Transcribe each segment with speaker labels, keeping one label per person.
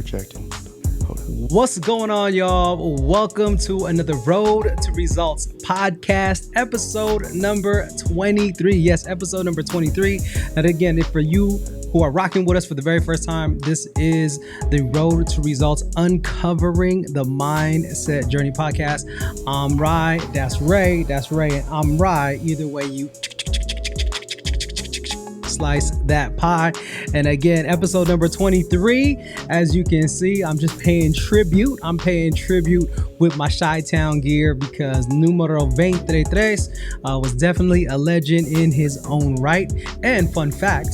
Speaker 1: projecting.
Speaker 2: What's going on, y'all? Welcome to another Road to Results podcast, episode number 23. Yes, episode number 23. And again, if for you who are rocking with us for the very first time, this is the Road to Results Uncovering the Mindset Journey podcast. I'm Rhy, that's Ray, and I'm Rhy. Either way you slice that pie. And again, episode number 23. As you can see, I'm just paying tribute. I'm paying tribute with my Chi-Town gear because numero 23 was definitely a legend in his own right. And fun fact,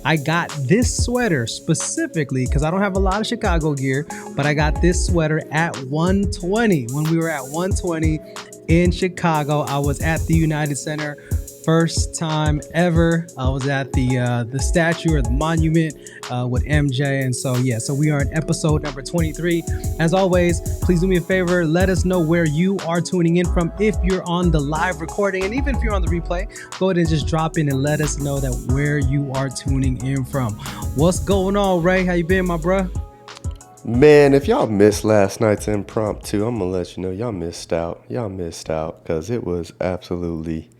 Speaker 2: I got this sweater specifically because I don't have a lot of Chicago gear, but I got this sweater at 120. When we were at 120 in Chicago, I was at the United Center. First time ever. I was at the statue or the monument with MJ. And so we are in episode number 23. As always, please do me a favor. Let us know where you are tuning in from. If you're on the live recording, and even if you're on the replay, go ahead and just drop in and let us know that where you are tuning in from. What's going on, Ray? How you been, my bruh?
Speaker 1: Man, if y'all missed last night's impromptu, I'm going to let you know y'all missed out. Because it was absolutely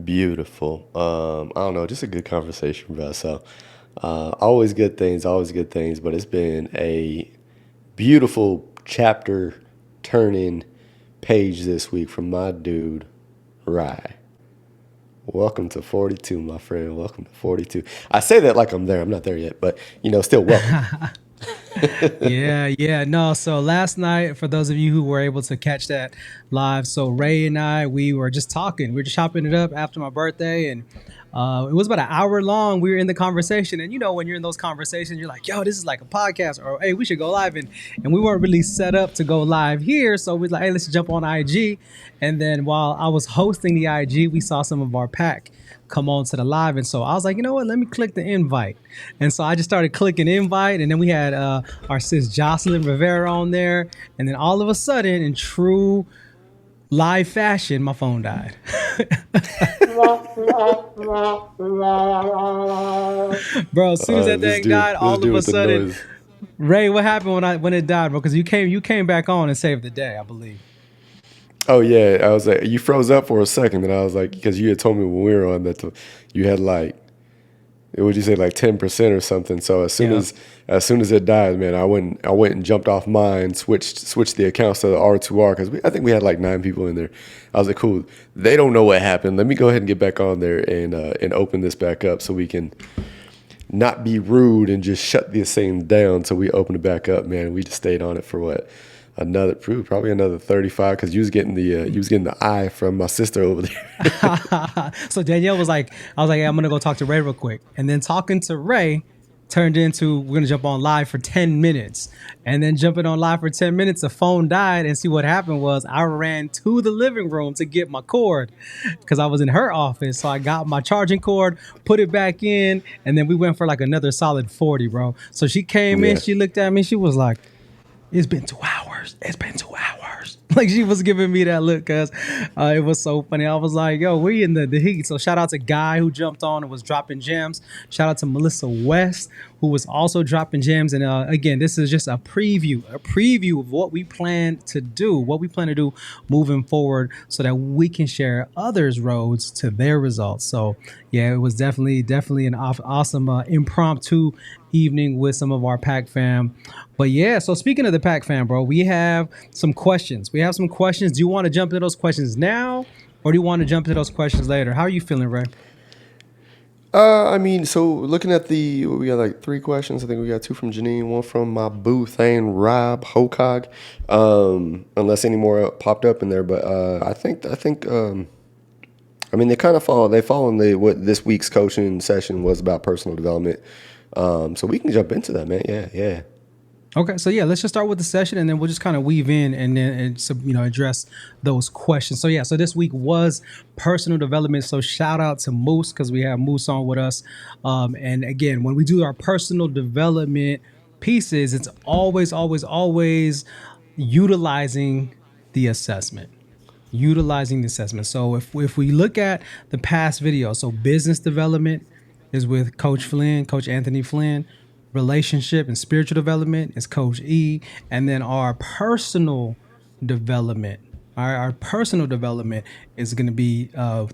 Speaker 1: beautiful. I don't know, just a good conversation, bro. So always good things, but it's been a beautiful chapter turning page this week from my dude Rhy. Welcome to 42, my friend. Welcome to 42. I say that like I'm there. I'm not there yet, but still welcome.
Speaker 2: No, so last night, for those of you who were able to catch that live, so Ray and I, we were just talking, we were just chopping it up after my birthday, and it was about an hour long. We were in the conversation, and when you're in those conversations, you're like, yo, this is like a podcast, or hey, we should go live, and we weren't really set up to go live here, so we was like, hey, let's jump on IG. And then while I was hosting the IG, we saw some of our pack come on to the live, and so I was like, you know what, let me click the invite. And so I just started clicking invite, and then we had our sis Jocelyn Rivera on there, and then all of a sudden, in true live fashion, my phone died. Bro, as soon as that thing died, all of a sudden, Ray, what happened when it died, bro? Because you came back on and saved the day, I believe.
Speaker 1: Oh, yeah. I was like, you froze up for a second, and I was like, because you had told me when we were on that you had like, what would you say, like 10% or something. So as soon as it died, man, I went and jumped off mine, switched the accounts to the R2R because I think we had like 9 people in there. I was like, cool. They don't know what happened. Let me go ahead and get back on there and open this back up so we can not be rude and just shut this thing down. So we opened it back up, man. We just stayed on it for what? Probably another 35 because you was getting the eye from my sister over there.
Speaker 2: So Danielle was like, I was like, hey, I'm gonna go talk to Ray real quick, and then talking to Ray turned into we're gonna jump on live for 10 minutes, and then jumping on live for 10 minutes, the phone died, and see what happened was I ran to the living room to get my cord because I was in her office, so I got my charging cord, put it back in, and then we went for like another solid 40, bro. So she came in, she looked at me, she was like, it's been 2 hours. Like she was giving me that look because it was so funny. I was like, yo, we in the heat. So shout out to Guy who jumped on and was dropping gems. Shout out to Melissa West who was also dropping gems. And again, this is just a preview of what we plan to do moving forward so that we can share others' roads to their results. So yeah, it was definitely an awesome impromptu evening with some of our pack fam. But yeah, so speaking of the pack fam, bro, we have some questions. Do you want to jump into those questions now, or do you want to jump into those questions later? How are you feeling, Ray?
Speaker 1: So looking at we got like 3 questions. I think we got 2 from Janine, 1 from my boo thing, Rob Hokog. Unless any more popped up in there, but I think they kind of fall in what this week's coaching session was about, personal development. So we can jump into that, man. Yeah.
Speaker 2: Okay, so yeah, let's just start with the session, and then we'll just kind of weave in and then address those questions. So yeah, so this week was personal development. So shout out to Moose because we have Moose on with us. And again, when we do our personal development pieces, it's always utilizing the assessment. So if we look at the past video, so business development is with Coach Anthony Flynn. relationship and spiritual development is Coach E, and then our personal development, our personal development is going to be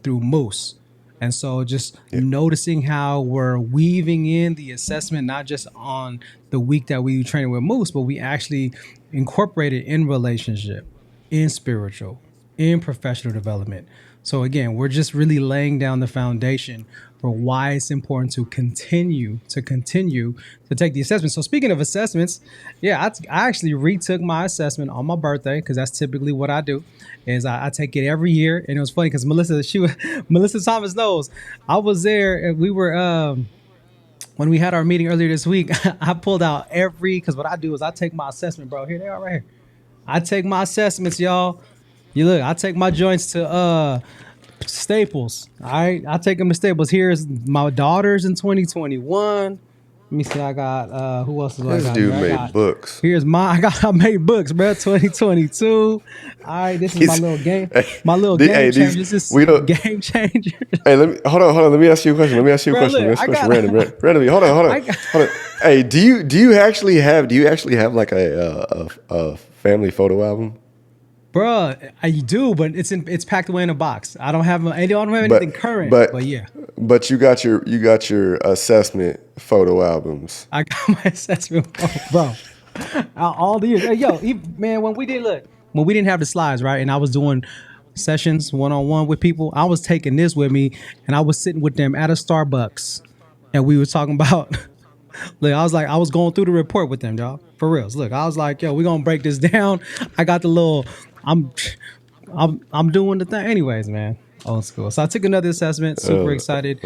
Speaker 2: through Moose. And so just noticing how we're weaving in the assessment, not just on the week that we train with Moose, but we actually incorporate it in relationship, in spiritual, in professional development. So again, we're just really laying down the foundation for why it's important to continue to take the assessment. So speaking of assessments, yeah, I actually retook my assessment on my birthday because that's typically what I do. Is I take it every year, and it was funny because Melissa Thomas knows I was there, and we were when we had our meeting earlier this week. I pulled out because what I do is I take my assessment, bro. Here they are, right here. I take my assessments, y'all. You look, I take my joints to Staples. All right, I take them to Staples. Here's my daughters in 2021. Let me see. I got who else do I
Speaker 1: This
Speaker 2: got?
Speaker 1: dude
Speaker 2: Here?
Speaker 1: made books.
Speaker 2: Here's I made books, bro. 2022. All right, this is my little game. My little game changer. This is game changer.
Speaker 1: Hey, hold on. Let me ask you a question. Let me ask you a question. Randomly. Hold on. Hey, do you actually have like a family photo album?
Speaker 2: Bruh, I do, but it's packed away in a box. I don't have anything current. But yeah.
Speaker 1: But you got your assessment photo albums.
Speaker 2: I got my assessment, bro. All the years. Hey, yo, man, when we didn't have the slides, right? And I was doing sessions one-on-one with people, I was taking this with me, and I was sitting with them at a Starbucks, and we were talking about. Look, I was going through the report with them, y'all. For reals. Look, I was like, yo, we're gonna break this down. I got the little. I'm doing the thing, anyways, man. Old school. So I took another assessment. Super excited.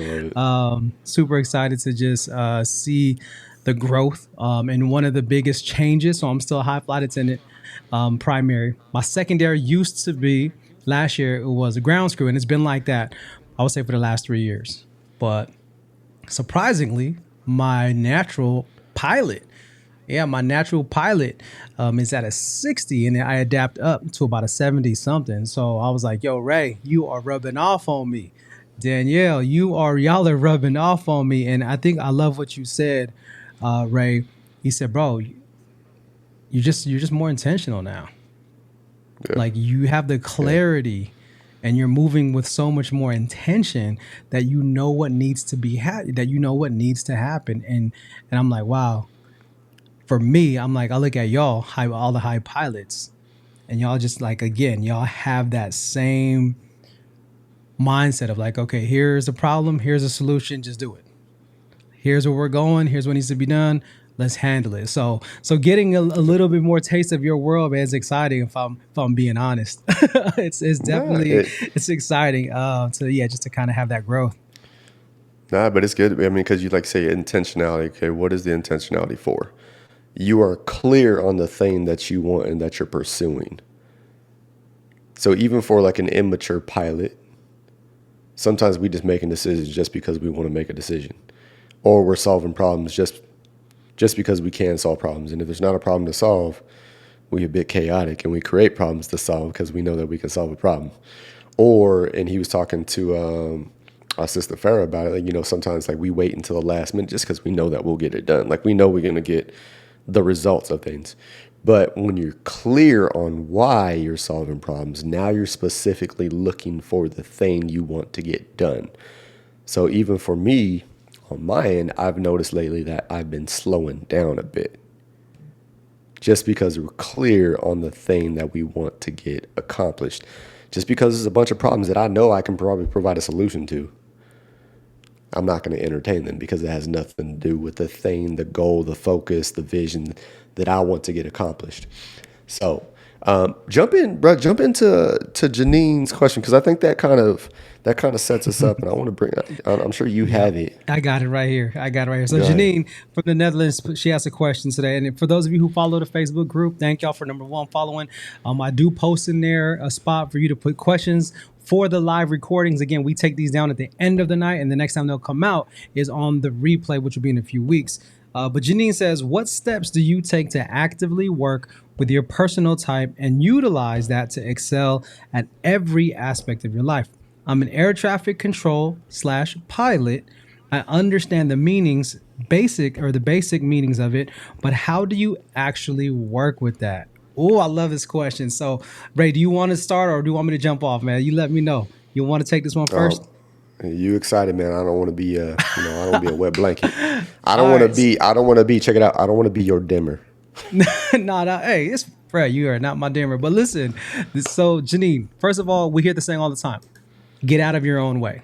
Speaker 2: Super excited to just see the growth. And one of the biggest changes. So I'm still a high flight attendant, primary. My secondary used to be last year. It was a ground crew, and it's been like that, I would say, for the last 3 years. But surprisingly, my natural pilot is at a 60, and I adapt up to about a 70 something. So I was like, yo, Ray, you are rubbing off on me. Danielle, y'all are rubbing off on me. And I think I love what you said, Ray. He said, bro, you're just more intentional now. Yeah. Like you have the clarity and you're moving with so much more intention that you know what needs to be needs to happen. And I'm like, wow. For me, I'm like, I look at y'all, all the high pilots, and y'all just like, again, y'all have that same mindset of like, okay, here's a problem, here's a solution, just do it. Here's where we're going, here's what needs to be done, let's handle it. So getting a little bit more taste of your world, man, is exciting. If I'm being honest, it's definitely it's exciting just to kind of have that growth.
Speaker 1: Nah, but it's good. I mean, because you like say intentionality. Okay, what is the intentionality for? You are clear on the thing that you want and that you're pursuing. So even for like an immature pilot, sometimes we just making decisions just because we want to make a decision, or we're solving problems just because we can solve problems. And if there's not a problem to solve, we're a bit chaotic and we create problems to solve because we know that we can solve a problem. And he was talking to our sister Farah about it. Like, sometimes like we wait until the last minute just because we know that we'll get it done. Like we know we're going to get the results of things. But when you're clear on why you're solving problems, now you're specifically looking for the thing you want to get done. So even for me, on my end, I've noticed lately that I've been slowing down a bit just because we're clear on the thing that we want to get accomplished. Just because there's a bunch of problems that I know I can probably provide a solution to, I'm not going to entertain them because it has nothing to do with the thing, the goal, the focus, the vision that I want to get accomplished. So jump into Janine's question, because I think that kind of sets us up, and I want to bring. I'm sure you have it.
Speaker 2: I got it right here. So Janine from the Netherlands, she asked a question today, and for those of you who follow the Facebook group, thank y'all for number one following. I do post in there a spot for you to put questions for the live recordings. Again, we take these down at the end of the night, and the next time they'll come out is on the replay, which will be in a few weeks. But Janine says, what steps do you take to actively work with your personal type and utilize that to excel at every aspect of your life? I'm an air traffic control /pilot, I understand the meanings, the basic meanings of it, but how do you actually work with that? Oh, I love this question. So, Ray, do you want to start or do you want me to jump off, man? You let me know. You want to take this one
Speaker 1: Um,
Speaker 2: first?
Speaker 1: you excited, man? I don't want to be I don't want to be a wet blanket. I don't
Speaker 2: All
Speaker 1: want to
Speaker 2: right.
Speaker 1: be. I don't want to be. Check it out. I don't want to be your dimmer.
Speaker 2: No, hey, it's Fred. You are not my dimmer. But listen, so Janine, first of all, we hear the saying all the time: get out of your own way.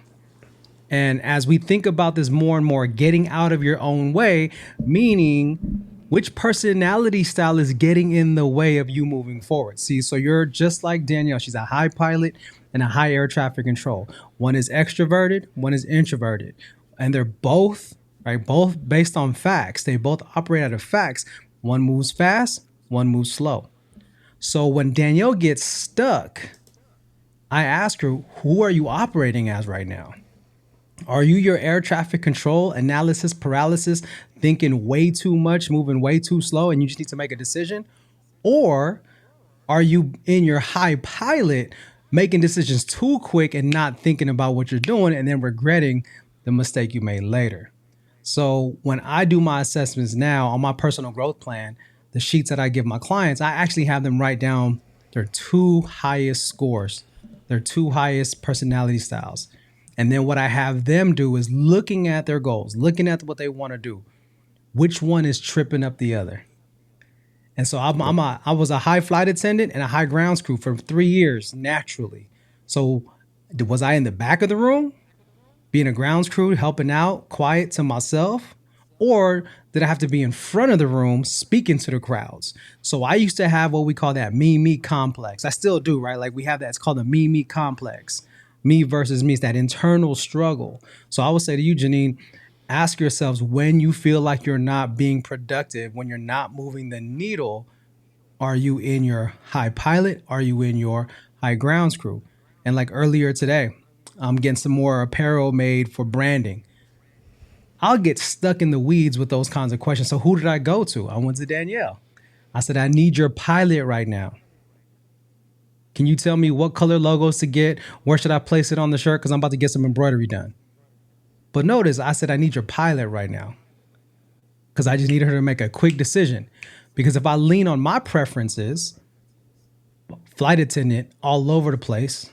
Speaker 2: And as we think about this more and more, getting out of your own way, meaning which personality style is getting in the way of you moving forward. See, so you're just like Danielle. She's a high pilot and a high air traffic control. One is extroverted, one is introverted. And they're both, right, both based on facts. They both operate out of facts. One moves fast, one moves slow. So when Danielle gets stuck, I ask her, who are you operating as right now? Are you your air traffic control analysis paralysis, thinking way too much, moving way too slow, and you just need to make a decision? Or are you in your high pilot, making decisions too quick and not thinking about what you're doing and then regretting the mistake you made later? So when I do my assessments now on my personal growth plan, the sheets that I give my clients, I actually have them write down their two highest scores, their two highest personality styles. And then what I have them do is looking at their goals, looking at what they want to do, which one is tripping up the other. And so I was a high flight attendant and a high grounds crew for 3 years naturally. So was I in the back of the room being a grounds crew, helping out, quiet to myself? Or did I have to be in front of the room speaking to the crowds? So I used to have what we call that me complex. I still do, right? Like we have that, it's called the me complex. Me versus me, it's that internal struggle. So I would say to you, Janine, ask yourselves when you feel like you're not being productive, when you're not moving the needle, are you in your high pilot? Are you in your high grounds crew? And like earlier today, I'm getting some more apparel made for branding. I'll get stuck in the weeds with those kinds of questions. So who did I go to? I went to Danielle. I said, I need your pilot right now. Can you tell me what color logos to get? Where should I place it on the shirt? Because I'm about to get some embroidery done. But notice I said, I need your pilot right now. Because I just need her to make a quick decision. Because if I lean on my preferences, flight attendant all over the place,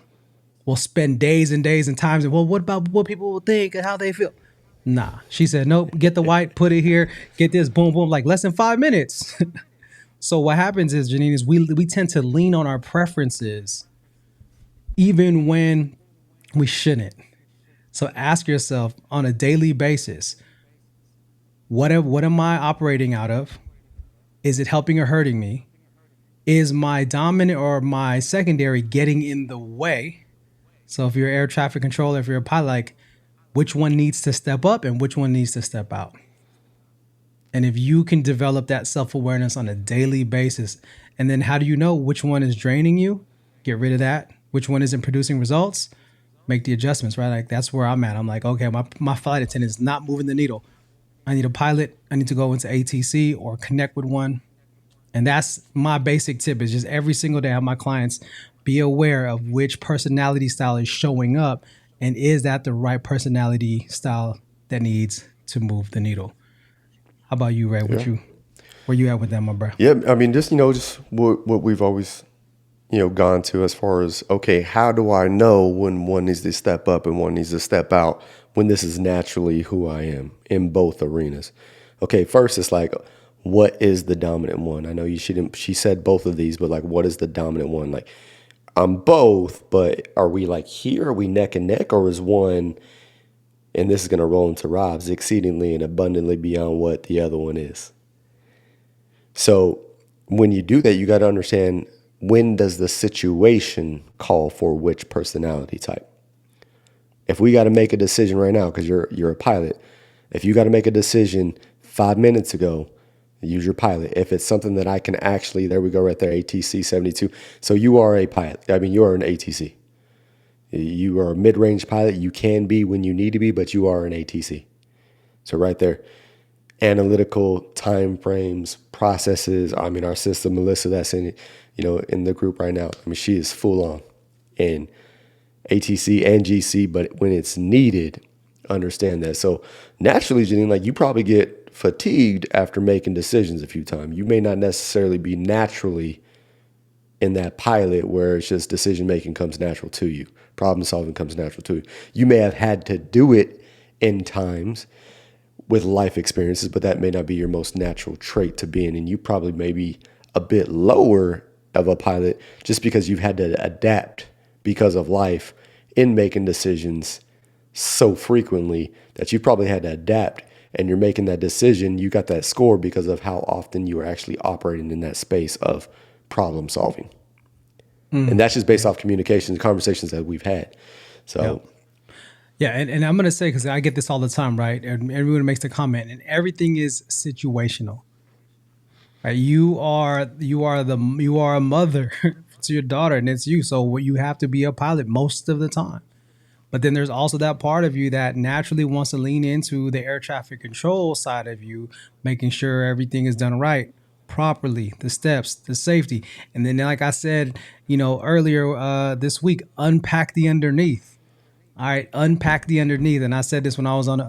Speaker 2: will spend days and days and times and, well, what about what people will think and how they feel? Nah. She said, nope, get the white, put it here, get this, boom, boom, like less than 5 minutes. So what happens is, Janine, is we tend to lean on our preferences even when we shouldn't. So ask yourself on a daily basis, what am I operating out of? Is it helping or hurting me? Is my dominant or my secondary getting in the way? So if you're air traffic controller, if you're a pilot, like which one needs to step up and which one needs to step out? And if you can develop that self-awareness on a daily basis, and then how do you know which one is draining you? Get rid of that. Which one isn't producing results? Make the adjustments, right? Like that's where I'm at. I'm like, okay, my flight attendant is not moving the needle. I need a pilot. I need to go into ATC or connect with one. And that's my basic tip is just every single day I have my clients be aware of which personality style is showing up and is that the right personality style that needs to move the needle. How about you, Ray?
Speaker 1: Yeah.
Speaker 2: Where you at with that, my bro?
Speaker 1: Yeah. I mean, just what we've always gone to as far as, okay, how do I know when one needs to step up and one needs to step out when this is naturally who I am in both arenas? Okay, first it's like, what is the dominant one? I know she said both of these, but like, what is the dominant one? Like, I'm both, but are we like here? Are we neck and neck? Or is one, and this is going to roll into Rob's, exceedingly and abundantly beyond what the other one is? So when you do that, you got to understand, when does the situation call for which personality type? If we got to make a decision right now, because you're a pilot, if you got to make a decision 5 minutes ago, use your pilot. If it's something that I can actually, there we go right there, ATC 72. So you are a pilot. I mean, you are an ATC. You are a mid-range pilot. You can be when you need to be, but you are an ATC. So right there, analytical time frames, processes. I mean, our sister Melissa, that's in the group right now. I mean, she is full on in ATC and GC, but when it's needed, understand that. So naturally, Janine, like you probably get fatigued after making decisions a few times. You may not necessarily be naturally in that pilot where it's just decision making comes natural to you, problem solving comes natural to you. You may have had to do it in times with life experiences, but that may not be your most natural trait to be in. And you probably may be a bit lower of a pilot just because you've had to adapt because of life in making decisions so frequently that you probably had to adapt, and you're making that decision. You got that score because of how often you are actually operating in that space of problem solving. And that's just based off communications, conversations that we've had. So
Speaker 2: Yeah, and I'm gonna say, because I get this all the time, right? And everyone makes the comment, and everything is situational. Right? You are a mother to your daughter, and it's you. So you have to be a pilot most of the time. But then there's also that part of you that naturally wants to lean into the air traffic control side of you, making sure everything is done right, properly, the steps, the safety. And then, like I said, earlier this week, unpack the underneath. All right, unpack the underneath. And I said this when I was on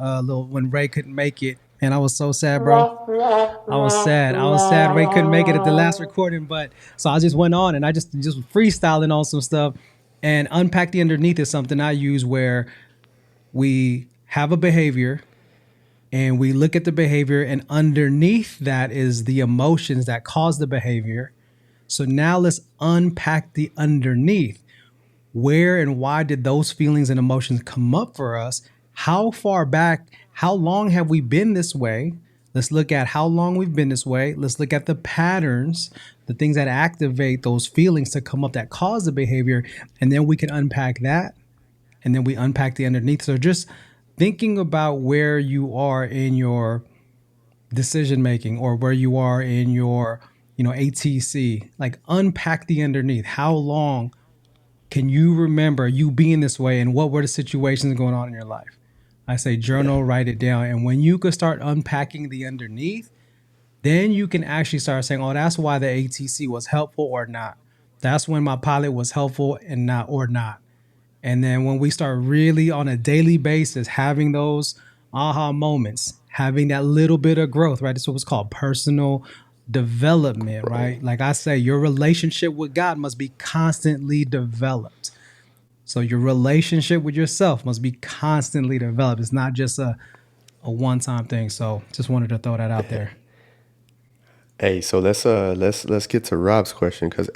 Speaker 2: when Ray couldn't make it. And I was so sad, bro. I was sad. I was sad Ray couldn't make it at the last recording, but so I just went on and I just freestyling on some stuff. And unpack the underneath is something I use where we have a behavior and we look at the behavior, and underneath that is the emotions that cause the behavior. So now let's unpack the underneath. Where and why did those feelings and emotions come up for us? How far back, how long have we been this way? Let's look at how long we've been this way. Let's look at the patterns, the things that activate those feelings to come up that cause the behavior. And then we can unpack that. And then we unpack the underneath. So just thinking about where you are in your decision making, or where you are in your, ATC, like unpack the underneath. How long can you remember you being this way, and what were the situations going on in your life? I say journal, write it down. And when you could start unpacking the underneath, then you can actually start saying, oh, that's why the ATC was helpful or not. That's when my pilot was helpful and not or not. And then when we start really on a daily basis having those aha moments, having that little bit of growth, right? That's what's called personal development, right? Like I say, your relationship with God must be constantly developed. So your relationship with yourself must be constantly developed. It's not just a one-time thing. So just wanted to throw that out there.
Speaker 1: Hey, so let's get to Rob's question, because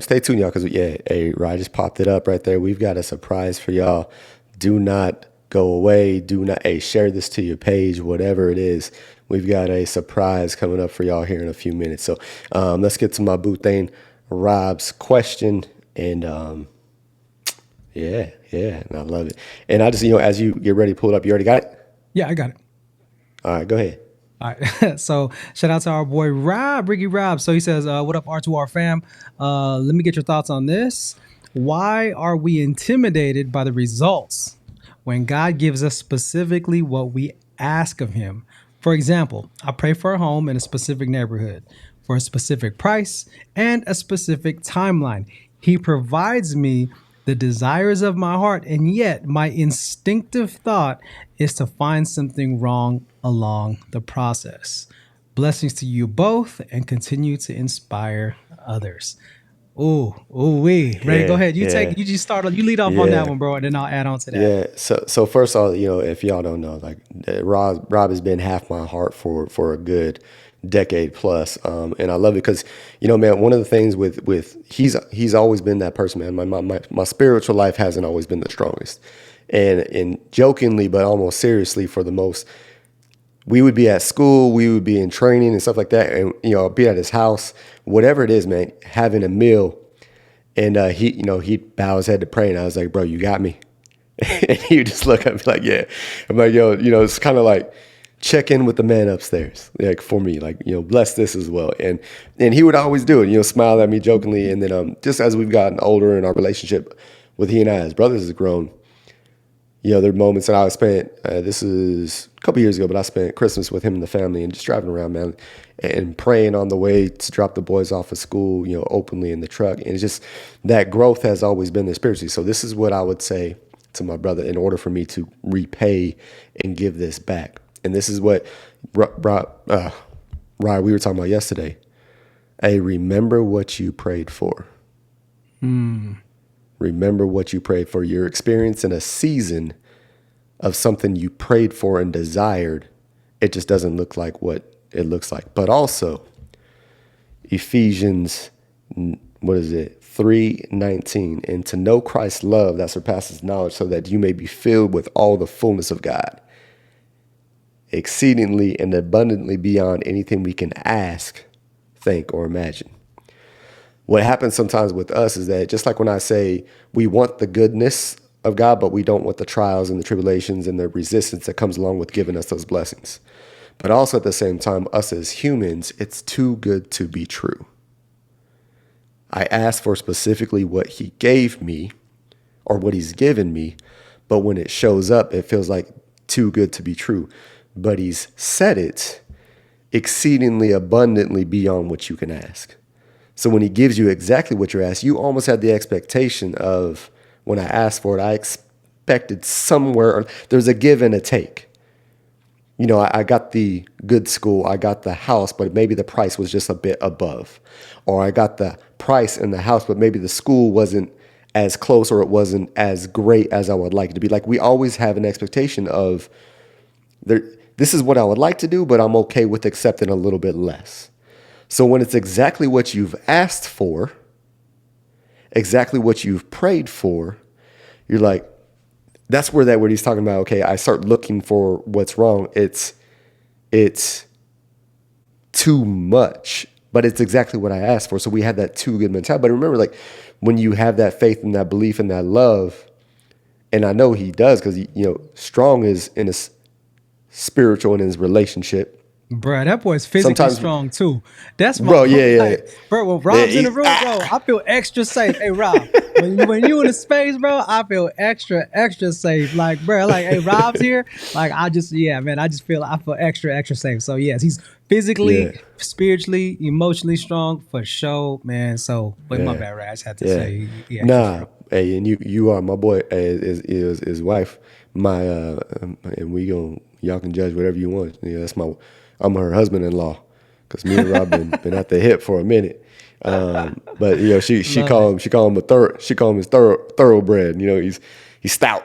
Speaker 1: stay tuned, y'all, because Rod just popped it up right there. We've got a surprise for y'all. Do not go away. Do not share this to your page, whatever it is. We've got a surprise coming up for y'all here in a few minutes. So let's get to my boo thing, Rob's question, and and I love it. And I just as you get ready to pull it up, you already got it?
Speaker 2: Yeah, I got it.
Speaker 1: All right, go ahead.
Speaker 2: All right. So shout out to our boy Rob, Ricky Rob. So he says, what up, R2R fam? Let me get your thoughts on this. Why are we intimidated by the results when God gives us specifically what we ask of him? For example, I pray for a home in a specific neighborhood for a specific price and a specific timeline. He provides me the desires of my heart, and yet my instinctive thought is to find something wrong along the process. Blessings to you both, and continue to inspire others. Ray, go ahead. You lead off on that one, bro, and then I'll add on to that.
Speaker 1: Yeah. So first of all, if y'all don't know, like Rob has been half my heart for a good decade plus, and I love it because man, one of the things with he's always been that person, man. My spiritual life hasn't always been the strongest, and jokingly but almost seriously, for the most, we would be at school, we would be in training and stuff like that, and be at his house, whatever it is, man, having a meal, and he'd bow his head to pray, and I was like, bro, you got me. And he would just look at me like, yeah. I'm like, yo, it's kind of like check in with the man upstairs, like for me, like, bless this as well. And he would always do it, smile at me jokingly. And then just as we've gotten older and our relationship with he and I as brothers has grown, there are moments that I spent, this is a couple years ago, but I spent Christmas with him and the family and just driving around, man, and praying on the way to drop the boys off at school, openly in the truck. And it's just that growth has always been there spiritually. So this is what I would say to my brother in order for me to repay and give this back. And this is what Rye, we were talking about yesterday. Hey, remember what you prayed for. Remember what you prayed for. You're experiencing a season of something you prayed for and desired. It just doesn't look like what it looks like. But also, Ephesians, 3:19, and to know Christ's love that surpasses knowledge, so that you may be filled with all the fullness of God, exceedingly and abundantly beyond anything we can ask, think, or imagine. What happens sometimes with us is that, just like when I say we want the goodness of God, but we don't want the trials and the tribulations and the resistance that comes along with giving us those blessings. But also at the same time, us as humans, it's too good to be true. I asked for specifically what he gave me or what he's given me, but when it shows up, it feels like too good to be true. But he's said it exceedingly abundantly beyond what you can ask. So when he gives you exactly what you're asked, you almost had the expectation of, when I asked for it, I expected somewhere, there's a give and a take. You know, I got the good school, I got the house, but maybe the price was just a bit above. Or I got the price in the house, but maybe the school wasn't as close or it wasn't as great as I would like it to be. Like, we always have an expectation of, this is what I would like to do, but I'm okay with accepting a little bit less. So when it's exactly what you've asked for, exactly what you've prayed for, you're like, that's where he's talking about, okay, I start looking for what's wrong. It's too much, but it's exactly what I asked for. So we had that too good mentality. But remember, like, when you have that faith and that belief and that love, and I know he does, because, strong is in his spiritual and his relationship.
Speaker 2: Bro, that boy's physically strong too. That's my
Speaker 1: bro. Yeah.
Speaker 2: Bro, when Rob's in the room, bro, I feel extra safe. Hey, Rob, when you in the space, bro, I feel extra safe. Like, bro, like, hey, Rob's here. Like, I feel extra safe. So yes, he's physically, spiritually, emotionally strong for sure, man. So, but my bad, Raz had to say.
Speaker 1: Nah, hey, and you are my boy. Is his wife, and y'all can judge whatever you want. Yeah, I'm her husband-in-law, because me and Rob been at the hip for a minute. But she call him his thoroughbred. He's stout.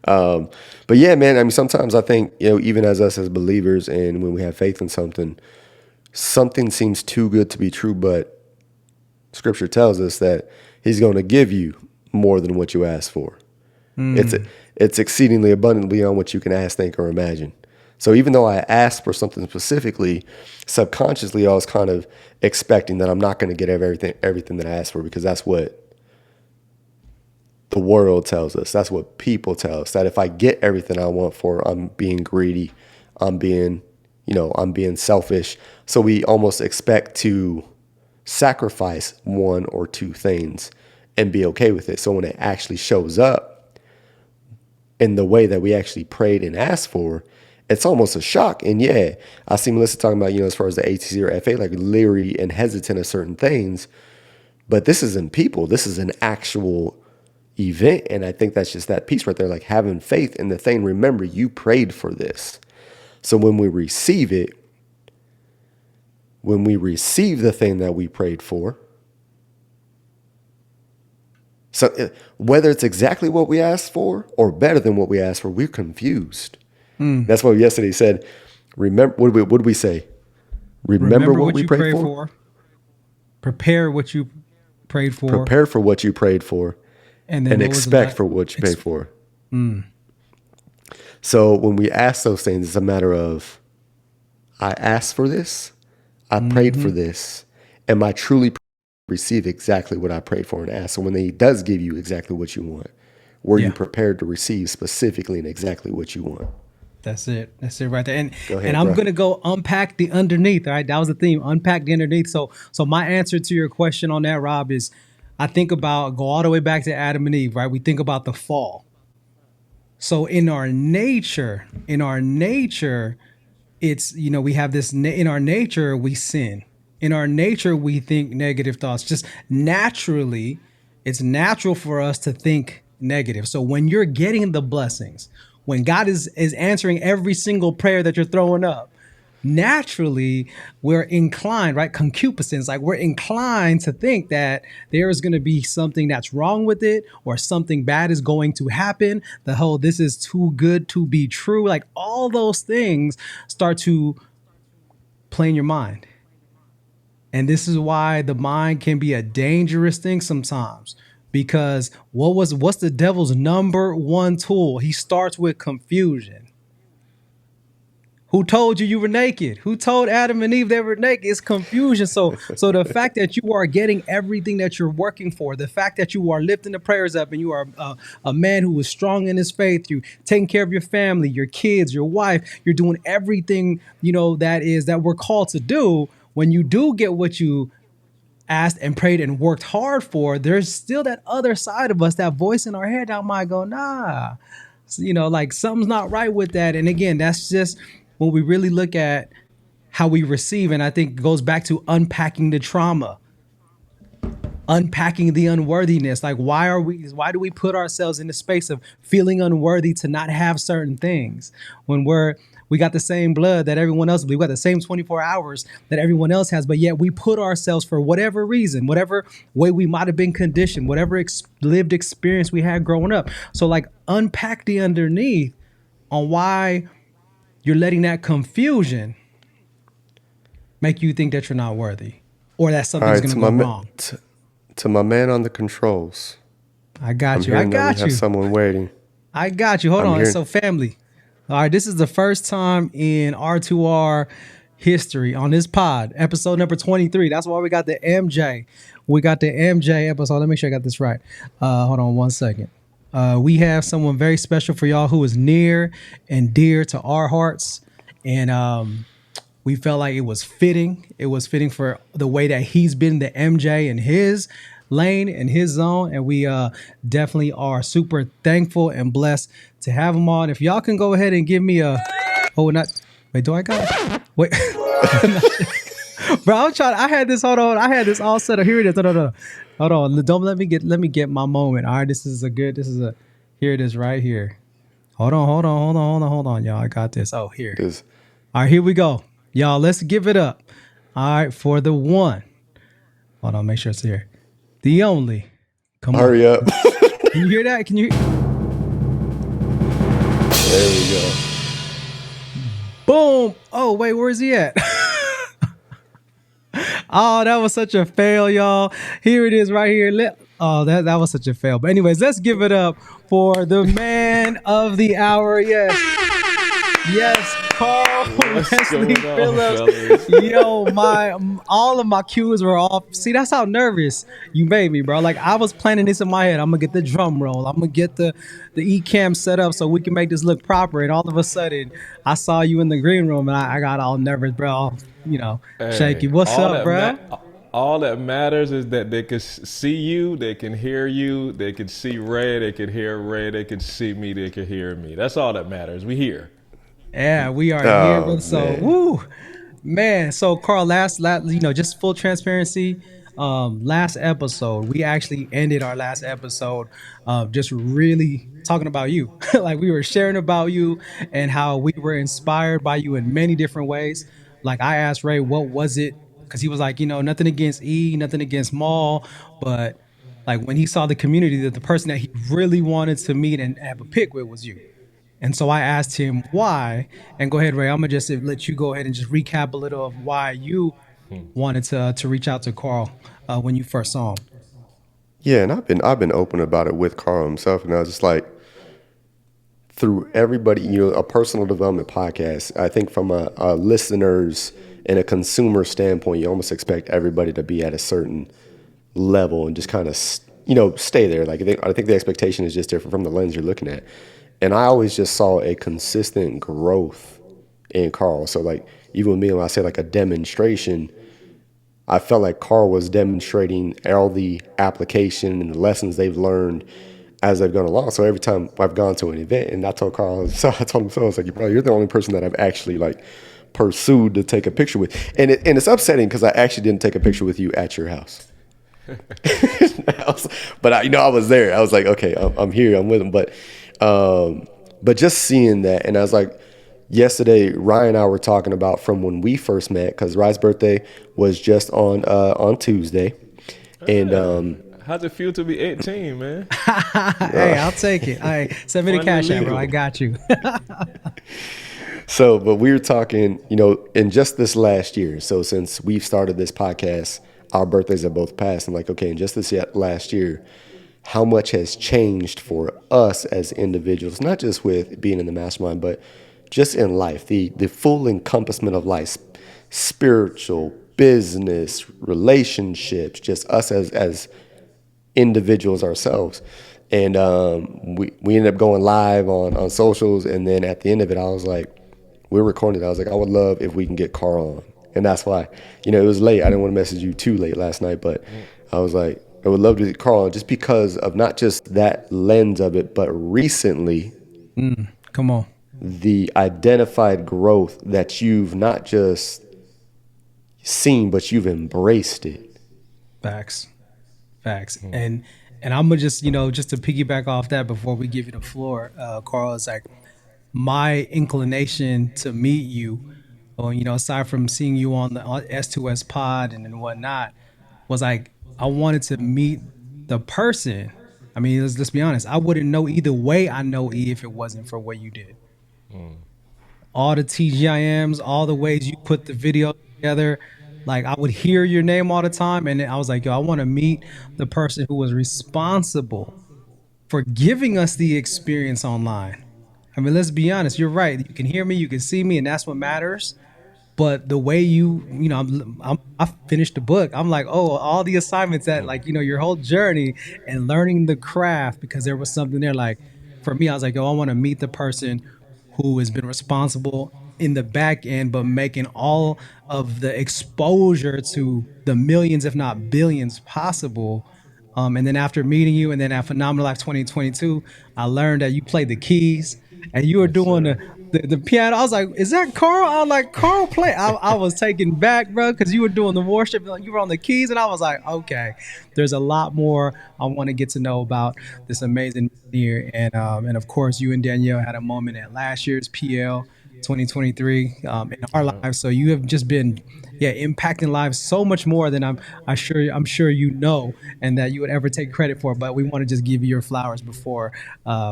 Speaker 1: But yeah, man. I mean, sometimes I think even as us as believers, and when we have faith in something seems too good to be true. But Scripture tells us that He's going to give you more than what you ask for. It's exceedingly abundantly beyond what you can ask, think, or imagine. So even though I asked for something specifically, subconsciously I was kind of expecting that I'm not going to get everything that I asked for, because that's what the world tells us. That's what people tell us, that if I get everything I want for, I'm being greedy, I'm being selfish. So we almost expect to sacrifice one or two things and be okay with it. So when it actually shows up in the way that we actually prayed and asked for, it's almost a shock. And yeah, I see Melissa talking about, as far as the ATC or FA, like leery and hesitant of certain things. But this isn't people. This is an actual event. And I think that's just that piece right there, like having faith in the thing. Remember, you prayed for this. So when we receive it, when we receive the thing that we prayed for, so whether it's exactly what we asked for or better than what we asked for, we're confused. That's what yesterday said. Remember, what did we say? Remember what we prayed for. Prepare what you prayed for. Prepare for what you prayed for, and expect for what you prayed for. So when we ask those things, it's a matter of, I asked for this, I prayed for this. Am I truly receive exactly what I prayed for and asked? So when He does give you exactly what you want, were you prepared to receive specifically and exactly what you want? That's it right there. And I'm going to go unpack the underneath. All right. That was the theme. Unpack the underneath. So my answer to your question on that, Rob, is I think about, go all the way back to Adam and Eve, right? We think about the fall. So in our nature, it's, we have this, in our nature, we sin. In our nature, we think negative thoughts. Just naturally, it's natural for us to think
Speaker 2: negative. So when you're getting the blessings, when God is answering every single prayer that you're throwing up, naturally we're inclined, right? Concupiscence, like we're inclined to think that there is going to be something that's wrong with it, or something bad is going to happen. The whole, this is too good to be true. Like all those things start to play in your mind. And this is why the mind can be a dangerous thing sometimes, because what's the devil's number one tool? He starts with confusion. Who told you were naked? Who told Adam and Eve they were naked? It's confusion. So the fact that you are getting everything that you're working for, the fact that you are lifting the prayers up, and you are a man who is strong in his faith, you taking care of your family, your kids, your wife, you're doing everything, that we're called to do. When you do get what you asked and prayed and worked hard for, there's still that other side of us, that voice in our head that might go, nah, like something's not right with that. And again, that's just when we really look at how we receive. And I think it goes back to unpacking the trauma, unpacking the unworthiness. Like, why do we put ourselves in the space of feeling unworthy to not have certain things when we got the same blood that everyone else, we got the same 24 hours that everyone else has, but yet we put ourselves, for whatever reason, whatever way we might have been conditioned, whatever lived experience we had growing up. So like unpack the underneath on why you're letting that confusion make you think that you're not worthy, or that something's going to go wrong.
Speaker 1: To my man on the controls.
Speaker 2: I got you. I got you.
Speaker 1: Have someone waiting.
Speaker 2: I got you. Hold on. So family. All right. This is the first time in R2R history on this pod, episode number 23. That's why we got the MJ. We got the MJ episode. Let me make sure I got this right. Hold on one second. We have someone very special for y'all who is near and dear to our hearts. And we felt like it was fitting. It was fitting for the way that he's been the MJ in his lane, in his zone. And we definitely are super thankful and blessed to have him on. If y'all can go ahead and give me wait, do I got it? Wait. Bro, I had this all set up. Here it is. Hold on. Don't let me get my moment. All right, here it is right here. Hold on, y'all. I got this. Oh, here. All right, here we go. Y'all, let's give it up. All right, for the one. Hold on, make sure it's here. The only. Come on.
Speaker 1: Hurry up.
Speaker 2: Can you hear that? Can you?
Speaker 1: There we go.
Speaker 2: Boom. Oh, wait, where is he at? Oh, that was such a fail, y'all. Here it is right here. That was such a fail. But anyways, let's give it up for the man of the hour. Yes, Karl Phillips. Yo, all of my cues were off. See, that's how nervous you made me, bro. Like, I was planning this in my head. I'm gonna get the drum roll. I'm gonna get the E-cam set up so we can make this look proper. And all of a sudden, I saw you in the green room, and I got all nervous, bro. Shaky. What's up, bro?
Speaker 3: All that matters is that they can see you, they can hear you, they can see Ray, they can hear Ray, they can see me, they can hear me. That's all that matters. We here.
Speaker 2: Yeah, we are here. So, man. So, Karl, last, just full transparency. Last episode, we actually ended our last episode just really talking about you. Like, we were sharing about you and how we were inspired by you in many different ways. Like, I asked Ray, what was it? Because he was like, nothing against E, nothing against Maul, but like when he saw the community, that the person that he really wanted to meet and have a pick with was you. And so I asked him why. And go ahead, Ray. I'm gonna just let you go ahead and just recap a little of why you wanted to reach out to Karl when you first saw him.
Speaker 1: Yeah, and I've been open about it with Karl himself, and I was just like, through everybody, a personal development podcast. I think from a listeners and a consumer standpoint, you almost expect everybody to be at a certain level and just kind of stay there. Like I think the expectation is just different from the lens you're looking at. And I always just saw a consistent growth in Karl. So like even with me, when I say like a demonstration, I felt like Karl was demonstrating all the application and the lessons they've learned as they've gone along. So every time I've gone to an event, and I told Karl, I told him so, I was like, bro, you're the only person that I've actually like pursued to take a picture with. And it's upsetting because I actually didn't take a picture with you at your house. But I was there. I was like, okay, I'm here. I'm with him. But just seeing that, and I was like, yesterday, Ryan and I were talking about from when we first met, because Ryan's birthday was just on Tuesday, and
Speaker 3: How's it feel to be 18, man?
Speaker 2: Hey, I'll take it. Hey, send me the
Speaker 3: Finally
Speaker 2: cash app, bro.
Speaker 3: legal.
Speaker 2: I got you.
Speaker 1: so, but we were talking, in just this last year. So since we've started this podcast, our birthdays have both passed. I'm like, okay, in just this last year, how much has changed for us as individuals, not just with being in the mastermind, but just in life, the full encompassment of life, spiritual, business, relationships, just us as individuals ourselves. And we ended up going live on socials. And then at the end of it, I was like, we're recording it. I was like, I would love if we can get Karl on. And that's why, it was late. I didn't want to message you too late last night, but I was like, I would love to get Karl on just because of not just that lens of it, but recently
Speaker 2: Come on.
Speaker 1: the identified growth that you've not just seen, but you've embraced it.
Speaker 2: Facts. And I'm gonna just just to piggyback off that before we give you the floor, Karl, is like my inclination to meet you, or aside from seeing you on the S2S pod and whatnot, was like I wanted to meet the person. I mean, let's be honest. I wouldn't know either way. I know E if it wasn't for what you did. All the TGIMs, all the ways you put the video together. Like I would hear your name all the time, and I was like, yo, I want to meet the person who was responsible for giving us the experience online. I mean, let's be honest. You're right. You can hear me, you can see me, and that's what matters. But the way I finished the book. I'm like, oh, all the assignments that your whole journey and learning the craft, because there was something there. Like for me, I was like, oh, I want to meet the person who has been responsible in the back end, but making all of the exposure to the millions, if not billions, possible. And then after meeting you, and then at Phenomenal Life 2022, I learned that you played the keys and you were doing the piano. I was like, is that Karl? I was like, Karl play. I was taken back, bro, because you were doing the worship. You were on the keys, and I was like, okay, there's a lot more I want to get to know about this amazing year. And of course, you and Danielle had a moment at last year's PL 2023 in our lives. So you have just been, impacting lives so much more than I'm sure and that you would ever take credit for. But we want to just give you your flowers before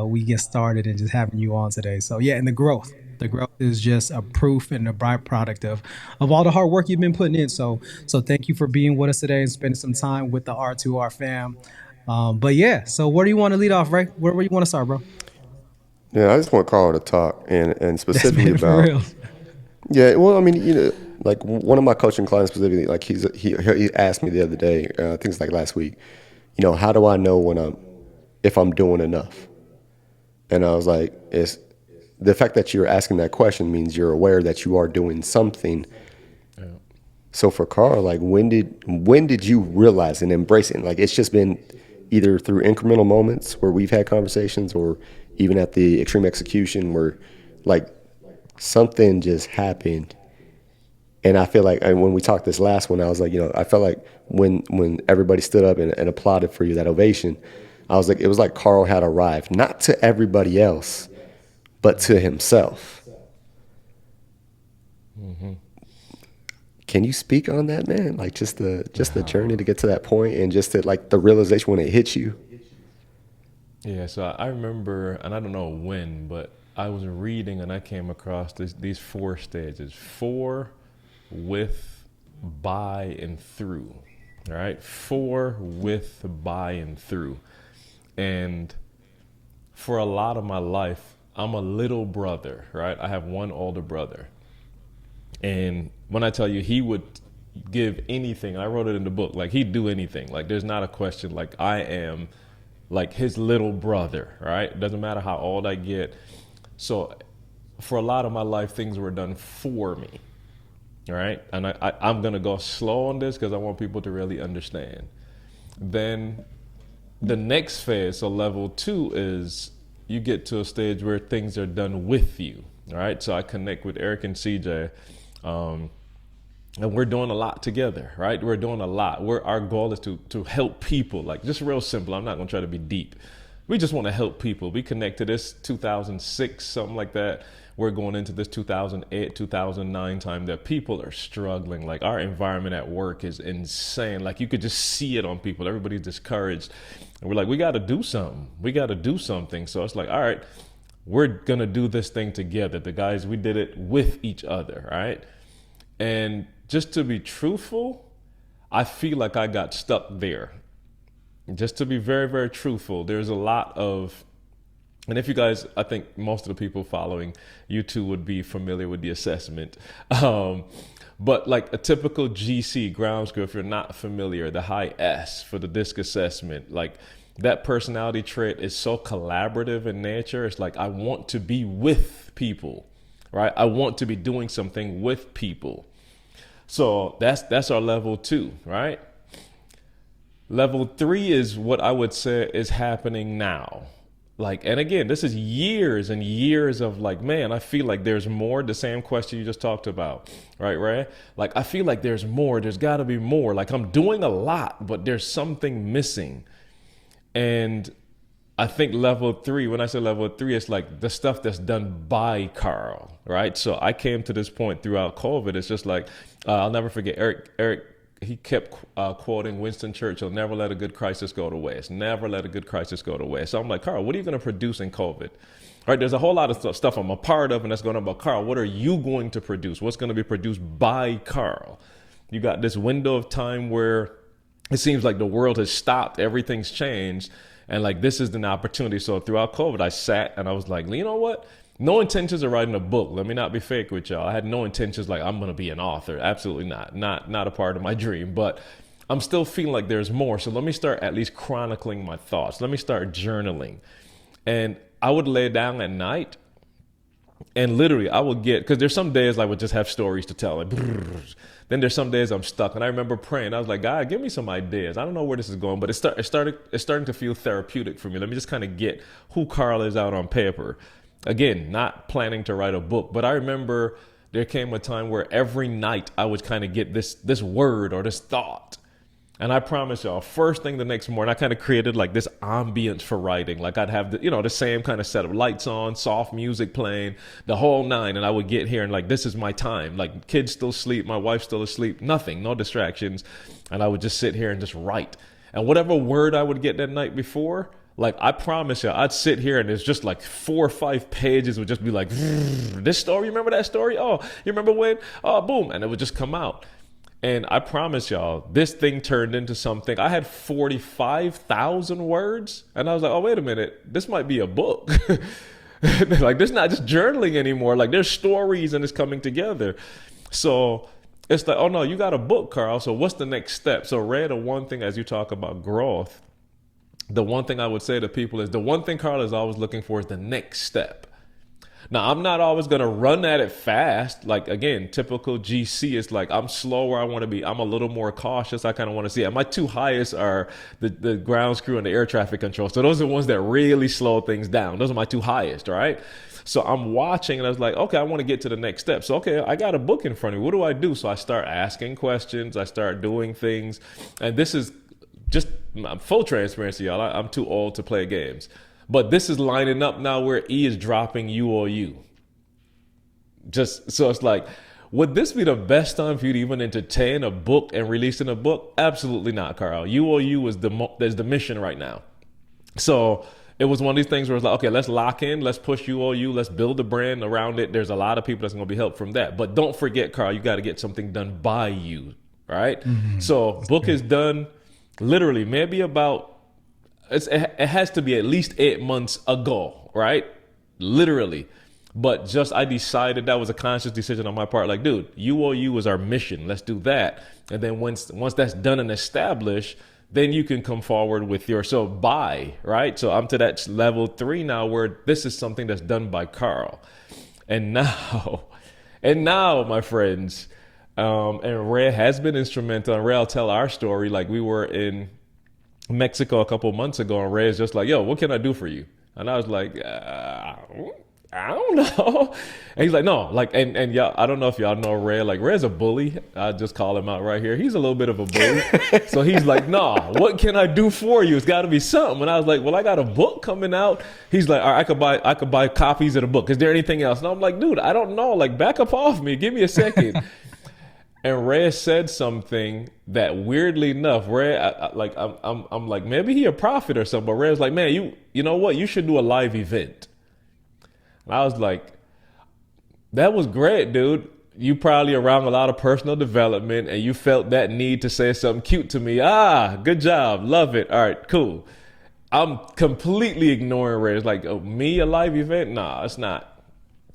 Speaker 2: we get started and just having you on today. So and the growth is just a proof and a byproduct of all the hard work you've been putting in. So thank you for being with us today and spending some time with the R2R fam. So where do you want to lead off, Ray? Where do you want to start, bro?
Speaker 1: Yeah, I just want Karl to talk and specifically
Speaker 2: for
Speaker 1: about.
Speaker 2: real.
Speaker 1: Yeah, well, I mean, like one of my coaching clients specifically, like he asked me the other day, I think it's like last week, how do I know if I'm doing enough? And I was like, it's the fact that you're asking that question means you're aware that you are doing something. Yeah. So for Karl, like when did you realize and embrace it? Like it's just been either through incremental moments where we've had conversations, or even at the extreme execution where like something just happened. And I feel like, and when we talked this last one, I was like, I felt like when everybody stood up and applauded for you, that ovation, I was like, it was like Karl had arrived, not to everybody else, but to himself. Mm-hmm. Can you speak on that, man? Like just the journey to get to that point, and just like the realization when it hits you.
Speaker 3: Yeah, so I remember, and I don't know when, but I was reading and I came across these 4 stages: for, with, by, and through. All right, for, with, by, and through. And for a lot of my life, I'm a little brother, right? I have one older brother. And when I tell you, he would give anything, and I wrote it in the book, like he'd do anything. Like there's not a question, like I am like his little brother, right? It doesn't matter how old I get. So for a lot of my life, things were done for me, all right? And I'm going to go slow on this because I want people to really understand. Then the next phase, so level 2, is you get to a stage where things are done with you, all right? So I connect with Eric and CJ. And we're doing a lot together, right? We're doing a lot. Our goal is to help people, like just real simple. I'm not going to try to be deep. We just want to help people. We connect to this 2006, something like that. We're going into this 2008, 2009 time that people are struggling. Like our environment at work is insane. Like you could just see it on people. Everybody's discouraged. And we're like, we got to do something. We got to do something. So it's like, all right, we're going to do this thing together. The guys, we did it with each other, right? And just to be truthful, I feel like I got stuck there. Just to be very, very truthful, there's a lot of, and if you guys, I think most of the people following YouTube would be familiar with the assessment. But like a typical GC, ground score, if you're not familiar, the high S for the DISC assessment, like that personality trait is so collaborative in nature. It's like, I want to be with people, right? I want to be doing something with people. So that's our level 2, right? Level 3 is what I would say is happening now. Like, and again, this is years and years of like, man, I feel like there's more. The same question you just talked about, right, Ray? Like, I feel like there's more. There's got to be more. Like, I'm doing a lot, but there's something missing. And I think level 3, when I say level 3, it's like the stuff that's done by KARL, right? So I came to this point throughout COVID. It's just like, I'll never forget Eric, he kept quoting Winston Churchill, never let a good crisis go to waste. Never let a good crisis go to waste. So I'm like, KARL, what are you going to produce in COVID? Right? There's a whole lot of stuff I'm a part of, and that's going on about KARL. What are you going to produce? What's going to be produced by KARL? You got this window of time where it seems like the world has stopped. Everything's changed. And like, this is an opportunity. So throughout COVID, I sat and I was like, you know what? No intentions of writing a book. Let me not be fake with y'all. I had no intentions like I'm going to be an author. Absolutely not. Not a part of my dream. But I'm still feeling like there's more. So let me start at least chronicling my thoughts. Let me start journaling. And I would lay down at night and literally I would get, because there's some days I would just have stories to tell. Like, then there's some days I'm stuck. And I remember praying. I was like, God, give me some ideas. I don't know where this is going, but it's starting to feel therapeutic for me. Let me just kind of get who KARL is out on paper. Again, not planning to write a book, but I remember there came a time where every night I would kind of get this word or this thought. And I promise y'all, first thing the next morning, I kind of created like this ambience for writing. Like I'd have the same kind of setup, lights on, soft music playing, the whole nine. And I would get here and like, this is my time. Like kids still sleep, my wife's still asleep, nothing, no distractions. And I would just sit here and just write. And whatever word I would get that night before, like I promise you, I'd sit here and it's just like 4 or 5 pages would just be like, this story, you remember that story? Oh, you remember when? Oh, boom. And it would just come out. And I promise y'all, this thing turned into something. I had 45,000 words. And I was like, oh, wait a minute. This might be a book. Like this is not just journaling anymore. Like there's stories and it's coming together. So it's like, oh no, you got a book, KARL. So what's the next step? So Ray, the one thing as you talk about growth, the one thing I would say to people is the one thing KARL is always looking for is the next step. Now, I'm not always going to run at it fast. Like, again, typical GC is like, I'm slow where I want to be. I'm a little more cautious. I kind of want to see it. My 2 highest are the ground crew and the air traffic control. So those are the ones that really slow things down. Those are my 2 highest, right? So I'm watching and I was like, okay, I want to get to the next step. So, okay, I got a book in front of me. What do I do? So I start asking questions. I start doing things. And this is just full transparency, y'all. I'm too old to play games. But this is lining up now where E is dropping U or U. Just so it's like, would this be the best time for you to even entertain a book and releasing a book? Absolutely not, KARL. U or U is the mission right now. So it was one of these things where it's like, okay, let's lock in, let's push UOU, let's build a brand around it. There's a lot of people that's going to be helped from that. But don't forget, KARL, you got to get something done by you, right? Mm-hmm. So book is done literally maybe about, it has to be at least 8 months ago, right? Literally. But just I decided that was a conscious decision on my part. Like, dude, UOU is our mission. Let's do that. And then once that's done and established, then you can come forward with your buy, right? So I'm to that level 3 now where this is something that's done by KARL. And now, my friends, and Ray has been instrumental. And Ray, I'll tell our story. Like, we were in Mexico a couple months ago, and Ray is just like, yo, what can I do for you? And I was like, I don't know. And he's like, no, like, and y'all, I don't know if y'all know Ray. Like, Ray's a bully. I just call him out right here. He's a little bit of a bully. So he's like, nah, what can I do for you? It's got to be something. And I was like, well, I got a book coming out. He's like, all right, I could buy copies of the book. Is there anything else? And I'm like, dude, I don't know. Like, back up off me. Give me a second. And Ray said something that, weirdly enough, Ray, I'm like, maybe he a prophet or something. But Ray's like, man, you know what? You should do a live event. And I was like, that was great, dude. You probably around a lot of personal development and you felt that need to say something cute to me. Good job. Love it. All right, cool. I'm completely ignoring Ray. It's like, oh, me, a live event? Nah, it's not.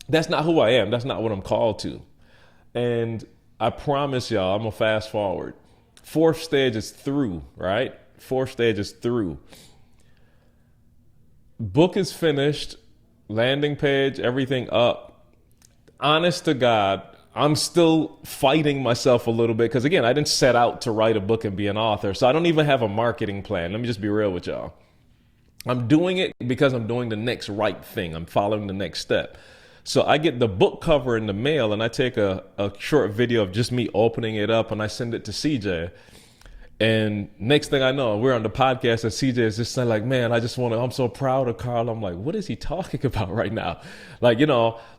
Speaker 3: That's not who I am. That's not what I'm called to. And I promise y'all, I'm going to fast forward. 4th stage is through, right? 4th stage is through. Book is finished. Landing page, everything up. Honest to God, I'm still fighting myself a little bit because, again, I didn't set out to write a book and be an author. So I don't even have a marketing plan. Let me just be real with y'all. I'm doing it because I'm doing the next right thing. I'm following the next step. So I get the book cover in the mail and I take a short video of just me opening it up and I send it to CJ. And next thing I know, we're on the podcast and CJ is just saying like, man, I'm so proud of Karl. I'm like, what is he talking about right now? Like,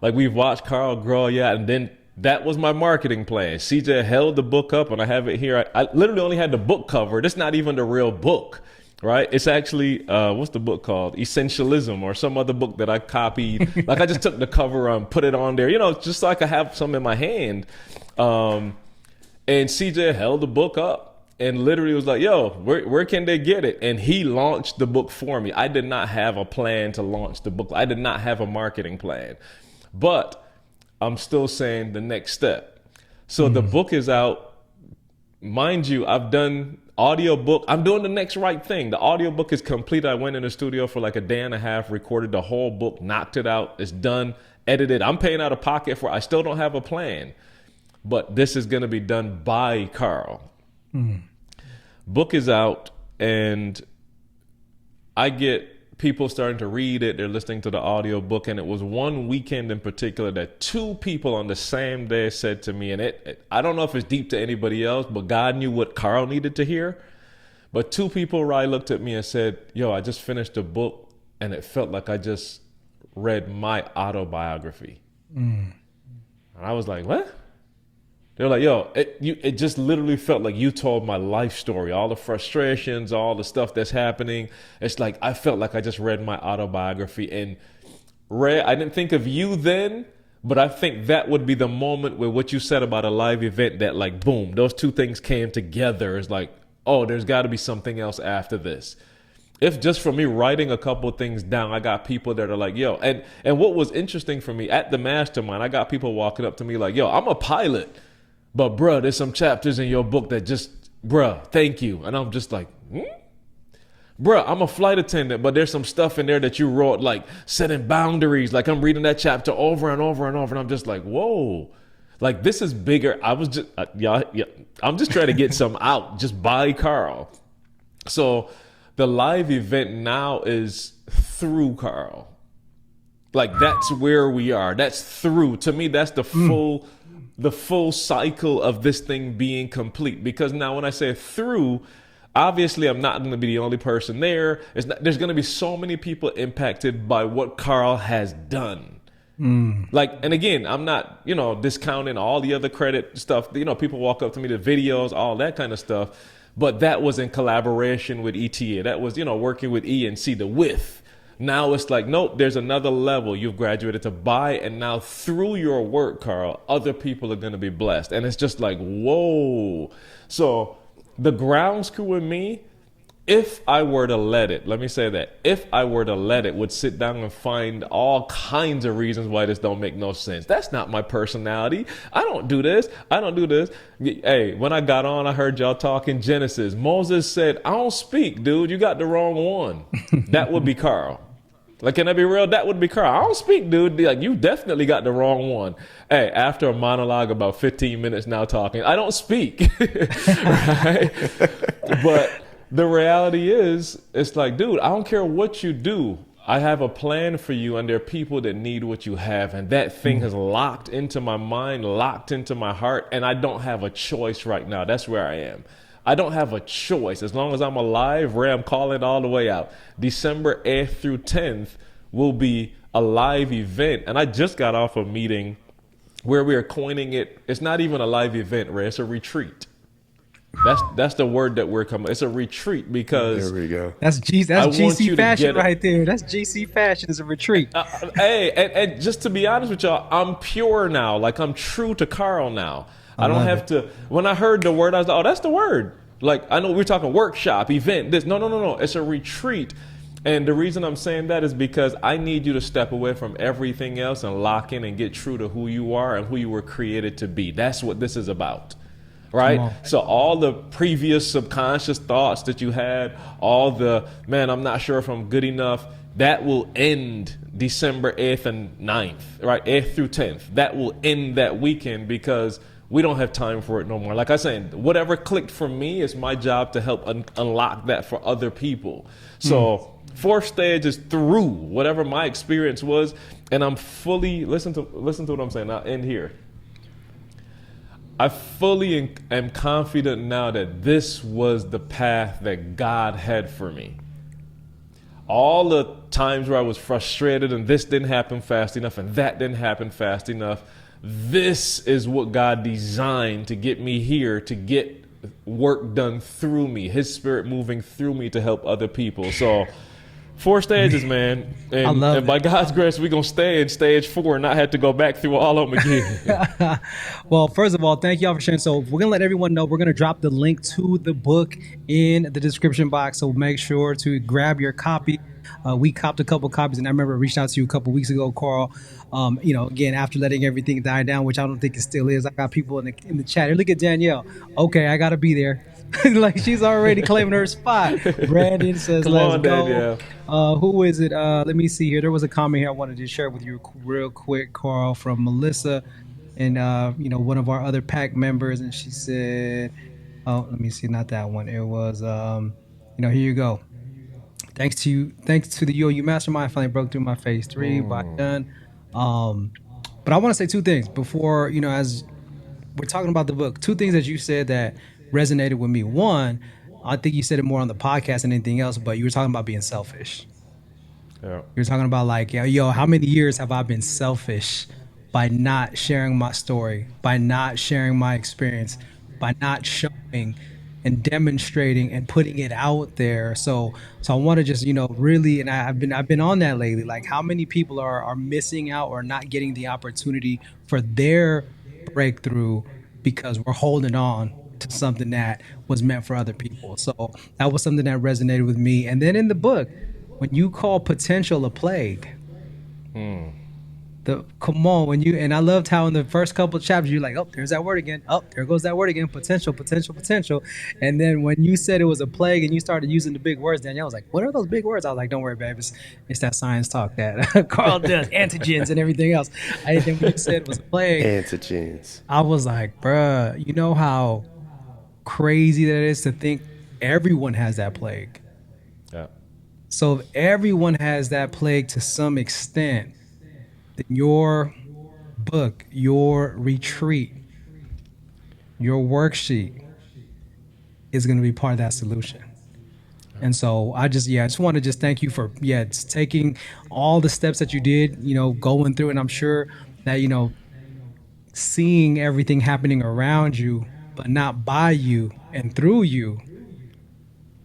Speaker 3: like we've watched Karl grow. Yeah. And then that was my marketing plan. CJ held the book up and I have it here. I literally only had the book cover. That's not even the real book, right? It's actually, what's the book called? Essentialism or some other book that I copied. Like I just took the cover and put it on there, just so I could have some in my hand. And CJ held the book up. And literally was like, yo, where can they get it? And he launched the book for me. I did not have a plan to launch the book. I did not have a marketing plan. But I'm still saying the next step. So the book is out. Mind you, I've done audiobook. I'm doing the next right thing. The audiobook is complete. I went in the studio for like a day and a half, recorded the whole book, knocked it out. It's done, edited. I'm paying out of pocket for it. I still don't have a plan. But this is going to be done by Karl. Book is out and I get people starting to read it. They're listening to the audio book. And it was one weekend in particular that 2 people on the same day said to me, and I don't know if it's deep to anybody else, but God knew what Karl needed to hear. But 2 people, Rhy, looked at me and said, yo, I just finished a book and it felt like I just read my autobiography. And I was like, what? They're like, yo, it just literally felt like you told my life story, all the frustrations, all the stuff that's happening. It's like I felt like I just read my autobiography. And Ray, I didn't think of you then, but I think that would be the moment where what you said about a live event that like, boom, those 2 things came together. It's like, oh, there's got to be something else after this. If just for me writing a couple of things down, I got people that are like, yo, and what was interesting for me at the mastermind, I got people walking up to me like, yo, I'm a pilot. But, bruh, there's some chapters in your book that just, bruh, thank you. And I'm just like, Bruh, I'm a flight attendant, but there's some stuff in there that you wrote, like setting boundaries. Like I'm reading that chapter over and over and over. And I'm just like, whoa, like this is bigger. I was just, I'm just trying to get some out just by Karl. So the live event now is through Karl. Like that's where we are. That's through. To me, that's the full cycle of this thing being complete. Because now when I say through, obviously I'm not going to be the only person there. There's going to be so many people impacted by what Karl has done. Like, and again, I'm not, discounting all the other credit stuff. People walk up to me, the videos, all that kind of stuff. But that was in collaboration with ETA. That was, working with E and C, the with. Now it's like, nope, there's another level. You've graduated to buy, and now through your work, Karl, other people are going to be blessed. And it's just like, whoa. So the ground screw in me, if I were to let it, let me say that, if I were to let it, would sit down and find all kinds of reasons why this don't make no sense. That's not my personality. I don't do this. I don't do this. Hey, when I got on, I heard y'all talking Genesis. Moses said, I don't speak, dude. You got the wrong one. That would be Karl. Like, can I be real? That would be Karl. I don't speak, dude. Like, you definitely got the wrong one. Hey, after a monologue about 15 minutes now talking, I don't speak. Right? But the reality is, it's like, dude, I don't care what you do. I have a plan for you, and there are people that need what you have. And that thing has locked into my mind, locked into my heart, and I don't have a choice right now. That's where I am. I don't have a choice. As long as I'm alive, Ray, I'm calling it all the way out. December 8th through 10th will be a live event. And I just got off a meeting where we are coining it. It's not even a live event, Ray. It's a retreat. That's the word that we're coming. It's a retreat because
Speaker 1: There we go.
Speaker 2: That's GC fashion right there. That's GC fashion is a retreat.
Speaker 3: Hey, and just to be honest with y'all, I'm pure now. Like, I'm true to Karl now. I don't have to. When I heard the word, I was like, oh, that's the word. Like, I know we're talking workshop, event, this. No. It's a retreat. And the reason I'm saying that is because I need you to step away from everything else and lock in and get true to who you are and who you were created to be. That's what this is about. Right? So all the previous subconscious thoughts that you had, all the, man, I'm not sure if I'm good enough, that will end December 8th and 9th, right? 8th through 10th. That will end that weekend because we don't have time for it no more. Like I said, whatever clicked for me, it's my job to help unlock that for other people. So fourth stage is through whatever my experience was, and I'm fully, listen to what I'm saying. I'll end here. I fully am confident now that this was the path that God had for me. All the times where I was frustrated and this didn't happen fast enough and that didn't happen fast enough, this is what God designed to get me here, to get work done through me, His Spirit moving through me to help other people. So 4 stages, man. And by God's grace, we're going to stay in stage 4 and not have to go back through all of them again.
Speaker 2: Well, first of all, thank y'all for sharing. So we're going to let everyone know we're going to drop the link to the book in the description box. So make sure to grab your copy. We copped a couple copies, and I remember I reached out to you a couple weeks ago, Karl. Again, after letting everything die down, which I don't think it still is. I got people in the chat. Here, look at Danielle. Okay, I got to be there. Like, she's already claiming her spot. Brandon says,
Speaker 3: Come
Speaker 2: let's
Speaker 3: on,
Speaker 2: go.
Speaker 3: Danielle.
Speaker 2: Who is it? Let me see here. There was a comment here I wanted to share with you real quick, Karl, from Melissa and, one of our other pack members. And she said, oh, let me see. Not that one. It was, here you go. Thanks to the UOU Mastermind, I finally broke through my phase 3 by done. But I want to say 2 things before, as we're talking about the book. 2 things that you said that resonated with me. One, I think you said it more on the podcast than anything else, but you were talking about being selfish.
Speaker 3: Yeah.
Speaker 2: You're talking about like, how many years have I been selfish by not sharing my story, by not sharing my experience, by not showing and demonstrating and putting it out there. So I want to just, really, and I've been on that lately. Like, how many people are missing out or not getting the opportunity for their breakthrough because we're holding on to something that was meant for other people. So that was something that resonated with me. And then in the book, when you call potential a plague, and I loved how in the first couple of chapters you're like, oh, there's that word again. Oh, there goes that word again. Potential. And then when you said it was a plague and you started using the big words, Danielle was like, what are those big words? I was like, don't worry, babe. It's that science talk that Karl does, antigens and everything else. I think when you said it was a plague,
Speaker 1: Antigens.
Speaker 2: I was like, bruh, you know how crazy that is to think everyone has that plague.
Speaker 3: Yeah.
Speaker 2: So if everyone has that plague to some extent, then your book, your retreat, your worksheet is going to be part of that solution. And so I just want to just thank you for taking all the steps that you did, going through, and I'm sure that seeing everything happening around you but not by you and through you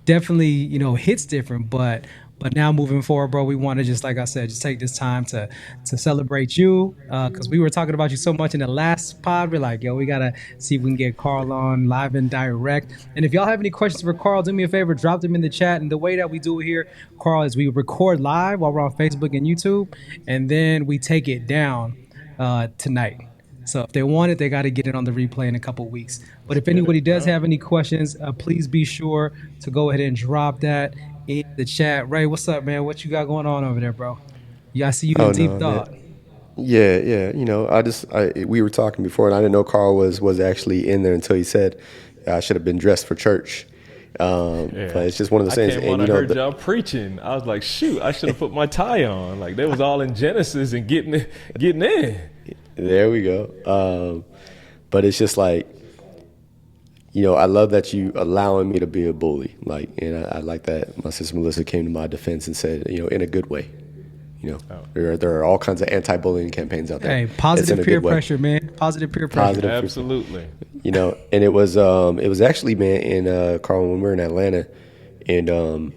Speaker 2: definitely hits different. But now moving forward, bro, we want to just, like I said, just take this time to celebrate you, because we were talking about you so much in the last pod. We're like, we gotta see if we can get Karl on live and direct. And if y'all have any questions for Karl, do me a favor, drop them in the chat. And the way that we do it here, Karl, is we record live while we're on Facebook and YouTube, and then we take it down tonight. So if they want it, they got to get it on the replay in a couple weeks. But if anybody does have any questions, please be sure to go ahead and drop that in the chat. Ray, what's up, man? What you got going on over there, bro? I see you in deep thought.
Speaker 1: Man. Yeah. We were talking before, and I didn't know Karl was actually in there until he said I should have been dressed for church. But it's just one of those
Speaker 3: I
Speaker 1: things.
Speaker 3: came
Speaker 1: And
Speaker 3: on, I heard y'all preaching. I was like, shoot, I should have put my tie on. Like they was all in Genesis and getting in.
Speaker 1: there we go. But it's just like, I love that you allowing me to be a bully. Like, and I like that my sister Melissa came to my defense and said, in a good way. There are all kinds of anti-bullying campaigns out there.
Speaker 2: Hey, positive peer pressure, man. Positive peer pressure.
Speaker 1: Positive
Speaker 3: Absolutely.
Speaker 1: And it was actually, man, in Carl, when we were in Atlanta, and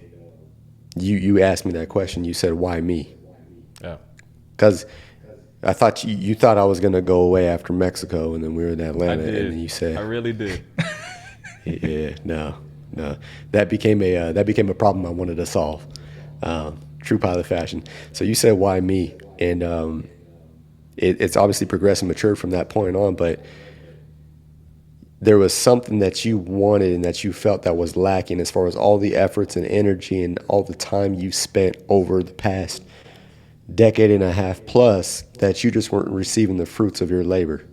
Speaker 1: you asked me that question. You said, "Why me?"
Speaker 3: Yeah.
Speaker 1: Because I thought you thought I was gonna go away after Mexico, and then we were in Atlanta,
Speaker 3: I did.
Speaker 1: and then you said,
Speaker 3: I really did.
Speaker 1: "Yeah, no, that became a problem I wanted to solve." True pilot fashion. So you said, "Why me?" And it's obviously progressed and matured from that point on, but there was something that you wanted and that you felt that was lacking as far as all the efforts and energy and all the time you spent over the past decade and a half plus, that you just weren't receiving the fruits of your labor.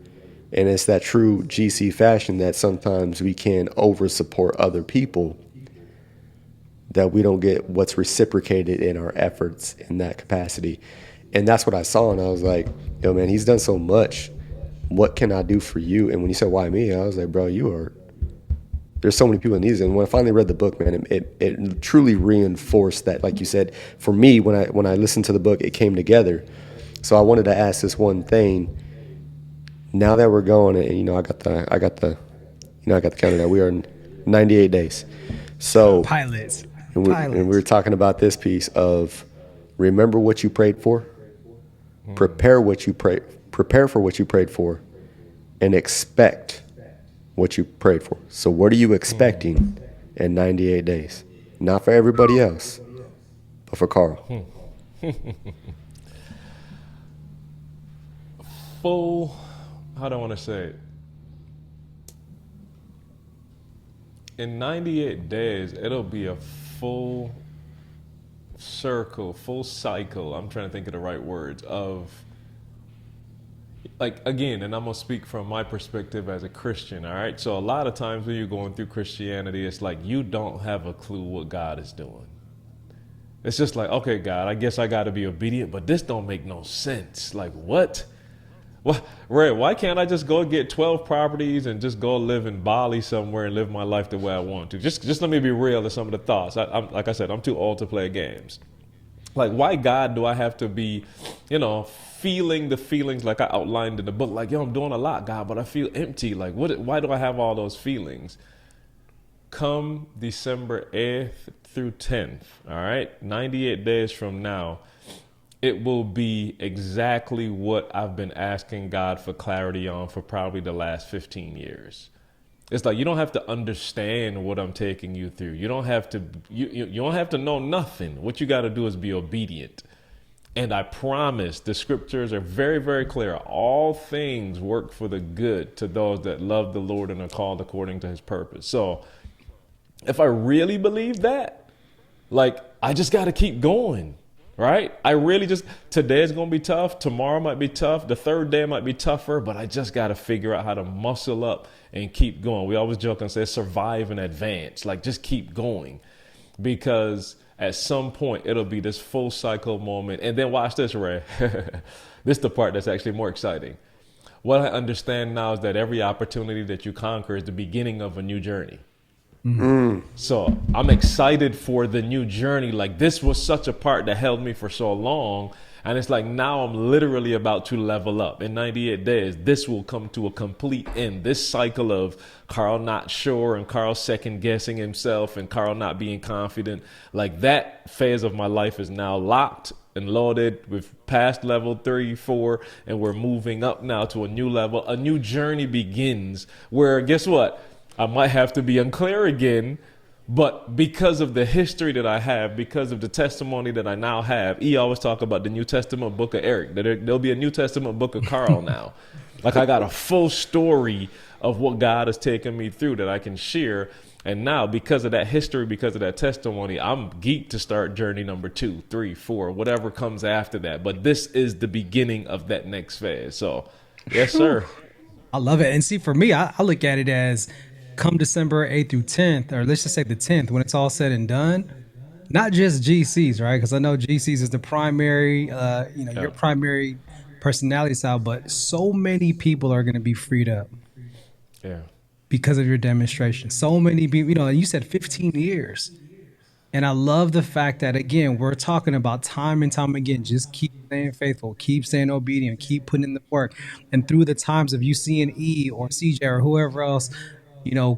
Speaker 1: And it's that true GC fashion that sometimes we can over support other people, that we don't get what's reciprocated in our efforts in that capacity. And that's what I saw, and I was like, yo, man, he's done so much. What can I do for you? And when you said, why me? I was like, bro, there's so many people in these. And when I finally read the book, man, it truly reinforced that, like you said, for me, when I listened to the book, it came together. So I wanted to ask this one thing. Now that we're going, and I got the countdown. We are in 98 days. So
Speaker 2: Pilots.
Speaker 1: And we were talking about this piece of remember what you prayed for, prepare for what you prayed for, and expect what you prayed for. So what are you expecting in 98 days? Not for everybody else, but for Karl.
Speaker 3: Full, how do I want to say it? In 98 days, it'll be a full circle, full cycle. I'm trying to think of the right words of, like, again, and I'm going to speak from my perspective as a Christian, all right? So a lot of times when you're going through Christianity, it's like you don't have a clue what God is doing. It's just like, okay, God, I guess I got to be obedient, but this don't make no sense. Like, what? Ray, why can't I just go get 12 properties and just go live in Bali somewhere and live my life the way I want to? Just let me be real to some of the thoughts. I'm like I said, I'm too old to play games. Like, why, God, do I have to be, feeling the feelings like I outlined in the book? Like, I'm doing a lot, God, but I feel empty. Like, why do I have all those feelings? Come December 8th through 10th, all right? 98 days from now, it will be exactly what I've been asking God for clarity on for probably the last 15 years. It's like, you don't have to understand what I'm taking you through. You don't have to, you don't have to know nothing. What you got to do is be obedient. And I promise the scriptures are very, very clear. All things work for the good to those that love the Lord and are called according to his purpose. So if I really believe that, like, I just got to keep going. Right? I really today's going to be tough. Tomorrow might be tough. The third day might be tougher, but I just got to figure out how to muscle up and keep going. We always joke and say survive and advance. Like, just keep going, because at some point it'll be this full cycle moment. And then watch this, Ray. This is the part that's actually more exciting. What I understand now is that every opportunity that you conquer is the beginning of a new journey. Mm-hmm. So I'm excited for the new journey. Like, this was such a part that held me for so long. And it's like, now I'm literally about to level up. In 98 days, this will come to a complete end. This cycle of Karl not sure and Karl second guessing himself and Karl not being confident, like, that phase of my life is now locked and loaded. We've passed level 3, 4, and we're moving up now to a new level. A new journey begins where, guess what? I might have to be unclear again, but because of the history that I have, because of the testimony that I now have, he always talk about the New Testament book of Eric. There'll be a New Testament book of Karl now. Like, I got a full story of what God has taken me through that I can share. And now, because of that history, because of that testimony, I'm geeked to start journey number 2, 3, 4, whatever comes after that. But this is the beginning of that next phase. So, yes, sir.
Speaker 2: I love it. And see, for me, I look at it as come December 8th through 10th, or let's just say the 10th, when it's all said and done, not just GCs, right? Because I know GCs is the primary,
Speaker 3: Yeah.
Speaker 2: your primary personality style, but so many people are going to be freed up
Speaker 3: Yeah.
Speaker 2: because of your demonstration. So many people, you said 15 years. And I love the fact that, again, we're talking about time and time again, just keep staying faithful, keep staying obedient, keep putting in the work. And through the times of you seeing E or CJ or whoever else,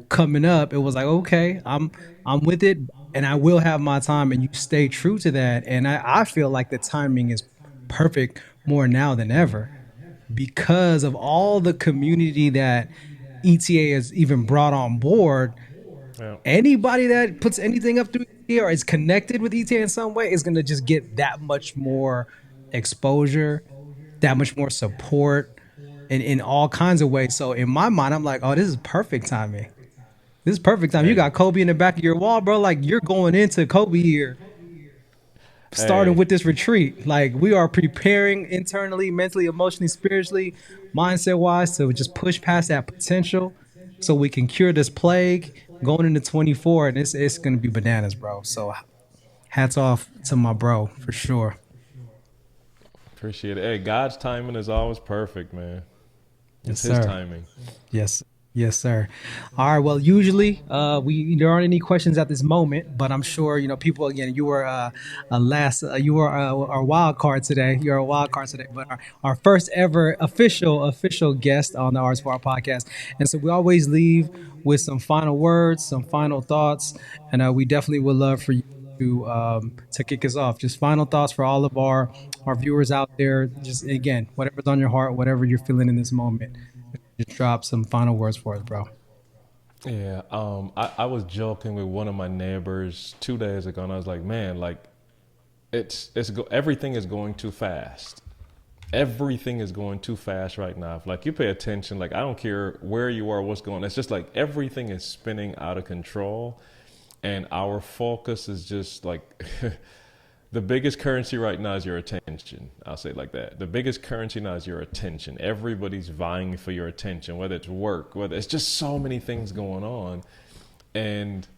Speaker 2: coming up, it was like, okay, I'm with it and I will have my time. And you stay true to that. And I feel like the timing is perfect more now than ever because of all the community that ETA has even brought on board.
Speaker 3: Yeah.
Speaker 2: Anybody that puts anything up through ETA or is connected with ETA in some way is going to just get that much more exposure, that much more support in all kinds of ways. So in my mind, I'm like, oh, this is perfect timing. This is perfect time. You
Speaker 3: Hey.
Speaker 2: got Kobe in the back of your wall, bro. Like you're going into Kobe here, starting
Speaker 3: Hey.
Speaker 2: with this retreat. Like we are preparing internally, mentally, emotionally, spiritually, mindset wise to just push past that potential so we can cure this plague going into 24. And it's going to be bananas, bro. So hats off to my bro for sure.
Speaker 3: Appreciate it. Hey, God's timing is always perfect, man.
Speaker 2: Yes,
Speaker 3: It's His
Speaker 2: sir.
Speaker 3: timing.
Speaker 2: Yes. Yes, sir. All right. Well, usually we there aren't any questions at this moment, but I'm sure people. Again, you were you were our wild card today. You're a wild card today, but our first ever official guest on the Arts for Our podcast. And so we always leave with some final words, some final thoughts, and we definitely would love for you to kick us off. Just final thoughts for all of our viewers out there. Just again, whatever's on your heart, whatever you're feeling in this moment. Just drop some final words for us, bro.
Speaker 3: Yeah. I was joking with one of my neighbors 2 days ago, and I was like, man, like, everything is going too fast. Everything is going too fast right now. If like you pay attention, like I don't care where you are, what's going on. It's just like everything is spinning out of control, and our focus is just like the biggest currency right now is your attention. I'll say it like that. The biggest currency now is your attention. Everybody's vying for your attention, whether it's work, whether it's just so many things going on. And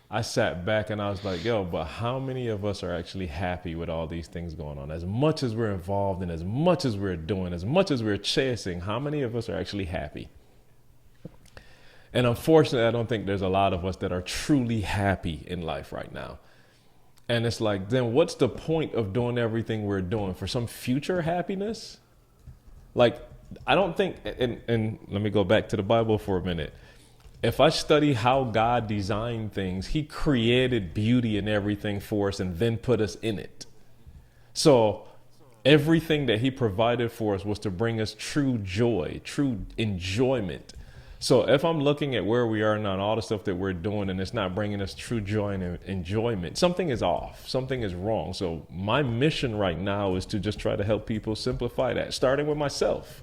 Speaker 3: I sat back and I was like, yo, but how many of us are actually happy with all these things going on? As much as we're involved in, as much as we're doing, as much as we're chasing, how many of us are actually happy? And unfortunately, I don't think there's a lot of us that are truly happy in life right now. And it's like, then what's the point of doing everything we're doing for some future happiness? Like, I don't think, and let me go back to the Bible for a minute. If I study how God designed things, He created beauty in everything for us and then put us in it. So everything that He provided for us was to bring us true joy, true enjoyment. So if I'm looking at where we are now and all the stuff that we're doing and it's not bringing us true joy and enjoyment, something is off, something is wrong. So my mission right now is to just try to help people simplify that, starting with myself.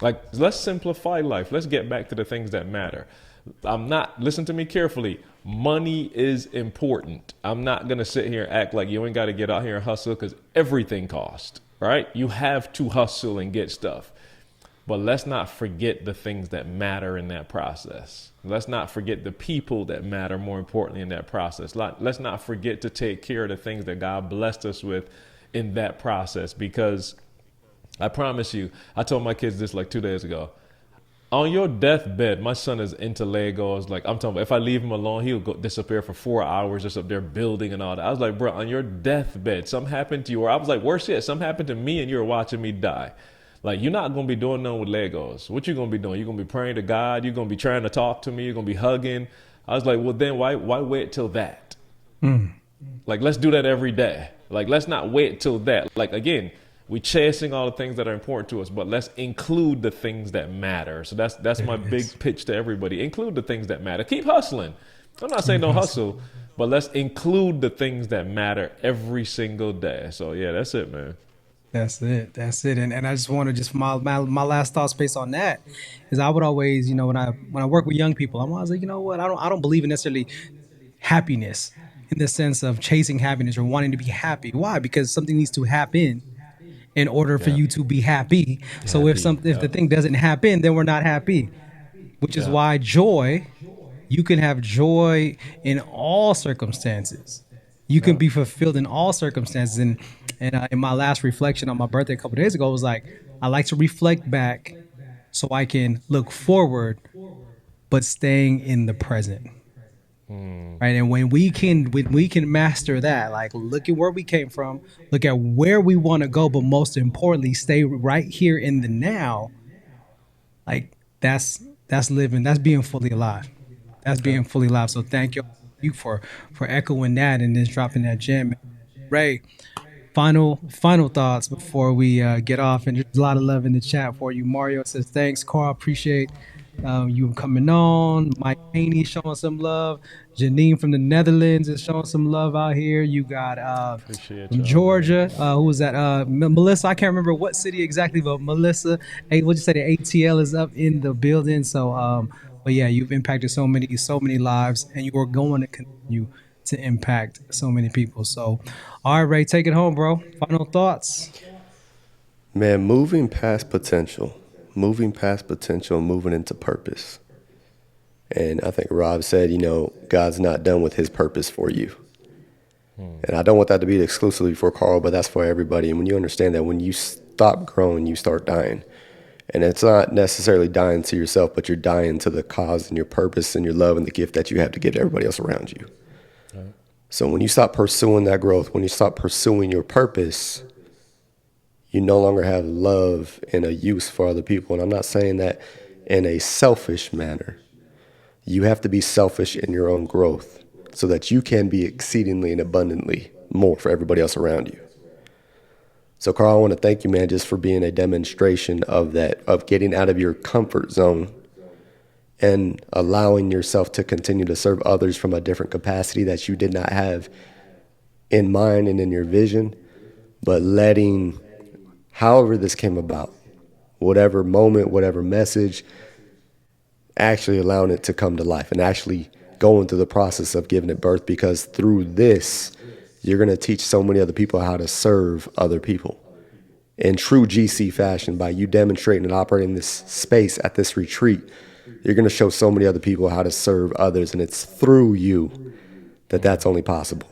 Speaker 3: Like, let's simplify life. Let's get back to the things that matter. Listen to me carefully. Money is important. I'm not going to sit here and act like you ain't got to get out here and hustle because everything costs, right? You have to hustle and get stuff. But let's not forget the things that matter in that process. Let's not forget the people that matter more importantly in that process. Let's not forget to take care of the things that God blessed us with in that process. Because I promise you, I told my kids this like 2 days ago. On your deathbed, my son is into Legos. Like I'm talking about, if I leave him alone, he'll go disappear for 4 hours just up there building and all that. I was like, bro, on your deathbed, something happened to you. Or I was like, worse yet, something happened to me and you're watching me die. Like, you're not going to be doing nothing with Legos. What you going to be doing? You're going to be praying to God. You're going to be trying to talk to me. You're going to be hugging. I was like, well, then why wait till that? Like, let's do that every day. Like, let's not wait till that. Like, again, we chasing all the things that are important to us, but let's include the things that matter. So that's my big pitch to everybody. Include the things that matter. Keep hustling. I'm not saying don't hustle, but let's include the things that matter every single day. So, yeah, that's it, man.
Speaker 2: That's it. That's it. And I just want to just my last thoughts based on that is I would always, when I work with young people, I'm always like, you know what, I don't believe in necessarily happiness in the sense of chasing happiness or wanting to be happy. Why? Because something needs to happen in order for
Speaker 3: Yeah.
Speaker 2: you to be happy. So if
Speaker 3: Happy.
Speaker 2: the
Speaker 3: Yeah.
Speaker 2: thing doesn't happen, then we're not happy. which is why joy, you can have joy in all circumstances. You can be fulfilled in all circumstances. And in my last reflection on my birthday a couple days ago, was like, I like to reflect back so I can look forward, but staying in the present. Right. And when we can master that, like, look at where we came from, look at where we want to go, but most importantly, stay right here in the now. Like, that's living, that's being fully alive. That's being fully alive. So thank you for echoing that and then dropping that gem. Ray, final thoughts before we get off. And there's a lot of love in the chat for you. Mario says, thanks, Carl. Appreciate you coming on. Mike Haney showing some love. Janine from the Netherlands is showing some love out here. You got from Georgia. Who was that? Melissa. I can't remember what city exactly, but Melissa. Hey, what'd you say? The ATL is up in the building. So, but yeah, you've impacted so many lives, and you are going to continue to impact so many people. So, all right, Ray, take it home, bro. Final thoughts.
Speaker 1: Man, moving past potential, moving into purpose. And I think Rob said, God's not done with his purpose for you. And I don't want that to be exclusively for Carl, but that's for everybody. And when you understand that when you stop growing, you start dying. And it's not necessarily dying to yourself, but you're dying to the cause and your purpose and your love and the gift that you have to give to everybody else around you. Right. So when you stop pursuing that growth, when you stop pursuing your purpose, you no longer have love and a use for other people. And I'm not saying that in a selfish manner. You have to be selfish in your own growth so that you can be exceedingly and abundantly more for everybody else around you. So, Carl, I want to thank you, man, just for being a demonstration of that, of getting out of your comfort zone and allowing yourself to continue to serve others from a different capacity that you did not have in mind and in your vision, but letting, however this came about, whatever moment, whatever message, actually allowing it to come to life and actually going through the process of giving it birth, because through this, you're going to teach so many other people how to serve other people in true GC fashion. By you demonstrating and operating this space at this retreat, you're going to show so many other people how to serve others, and it's through you that's only possible.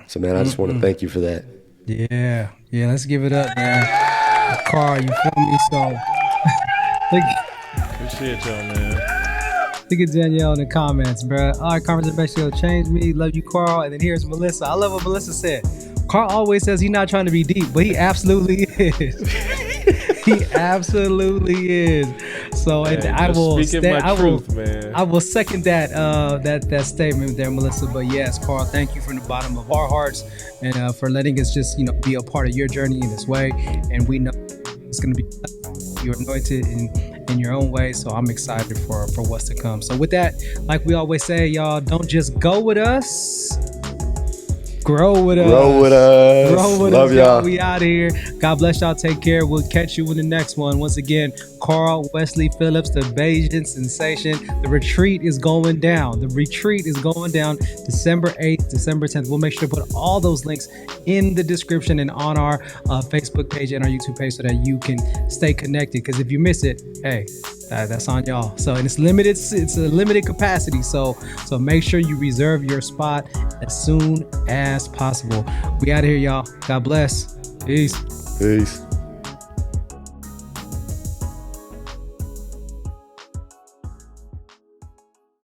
Speaker 1: So, man, I just want to thank you for that.
Speaker 2: Yeah, let's give it up, man. Carl, you feel me? So,
Speaker 3: appreciate y'all, man.
Speaker 2: Look at Danielle in the comments, bro. All right, conversation basically changed me. Love you, Carl. And then here's Melissa. I love what Melissa said. Carl always says he's not trying to be deep, but he absolutely is. He absolutely is. So, man, and I will second that statement there, Melissa. But yes, Carl, thank you from the bottom of our hearts, and for letting us just be a part of your journey in this way. And we know it's going to be you're anointed in your own way. So I'm excited for what's to come. So with that, like we always say, y'all, don't just go with us. Grow with us. Love y'all. We out of here. God bless y'all. Take care. We'll catch you in the next one. Once again, Carl Wesley Phillips, the Bayesian sensation. The retreat is going down. December 8th, December 10th. We'll make sure to put all those links in the description and on our Facebook page and our YouTube page so that you can stay connected. Because if you miss it, hey, that's on y'all. So, and it's limited. It's a limited capacity. So make sure you reserve your spot as soon as possible. We out of here, y'all. God bless. Peace.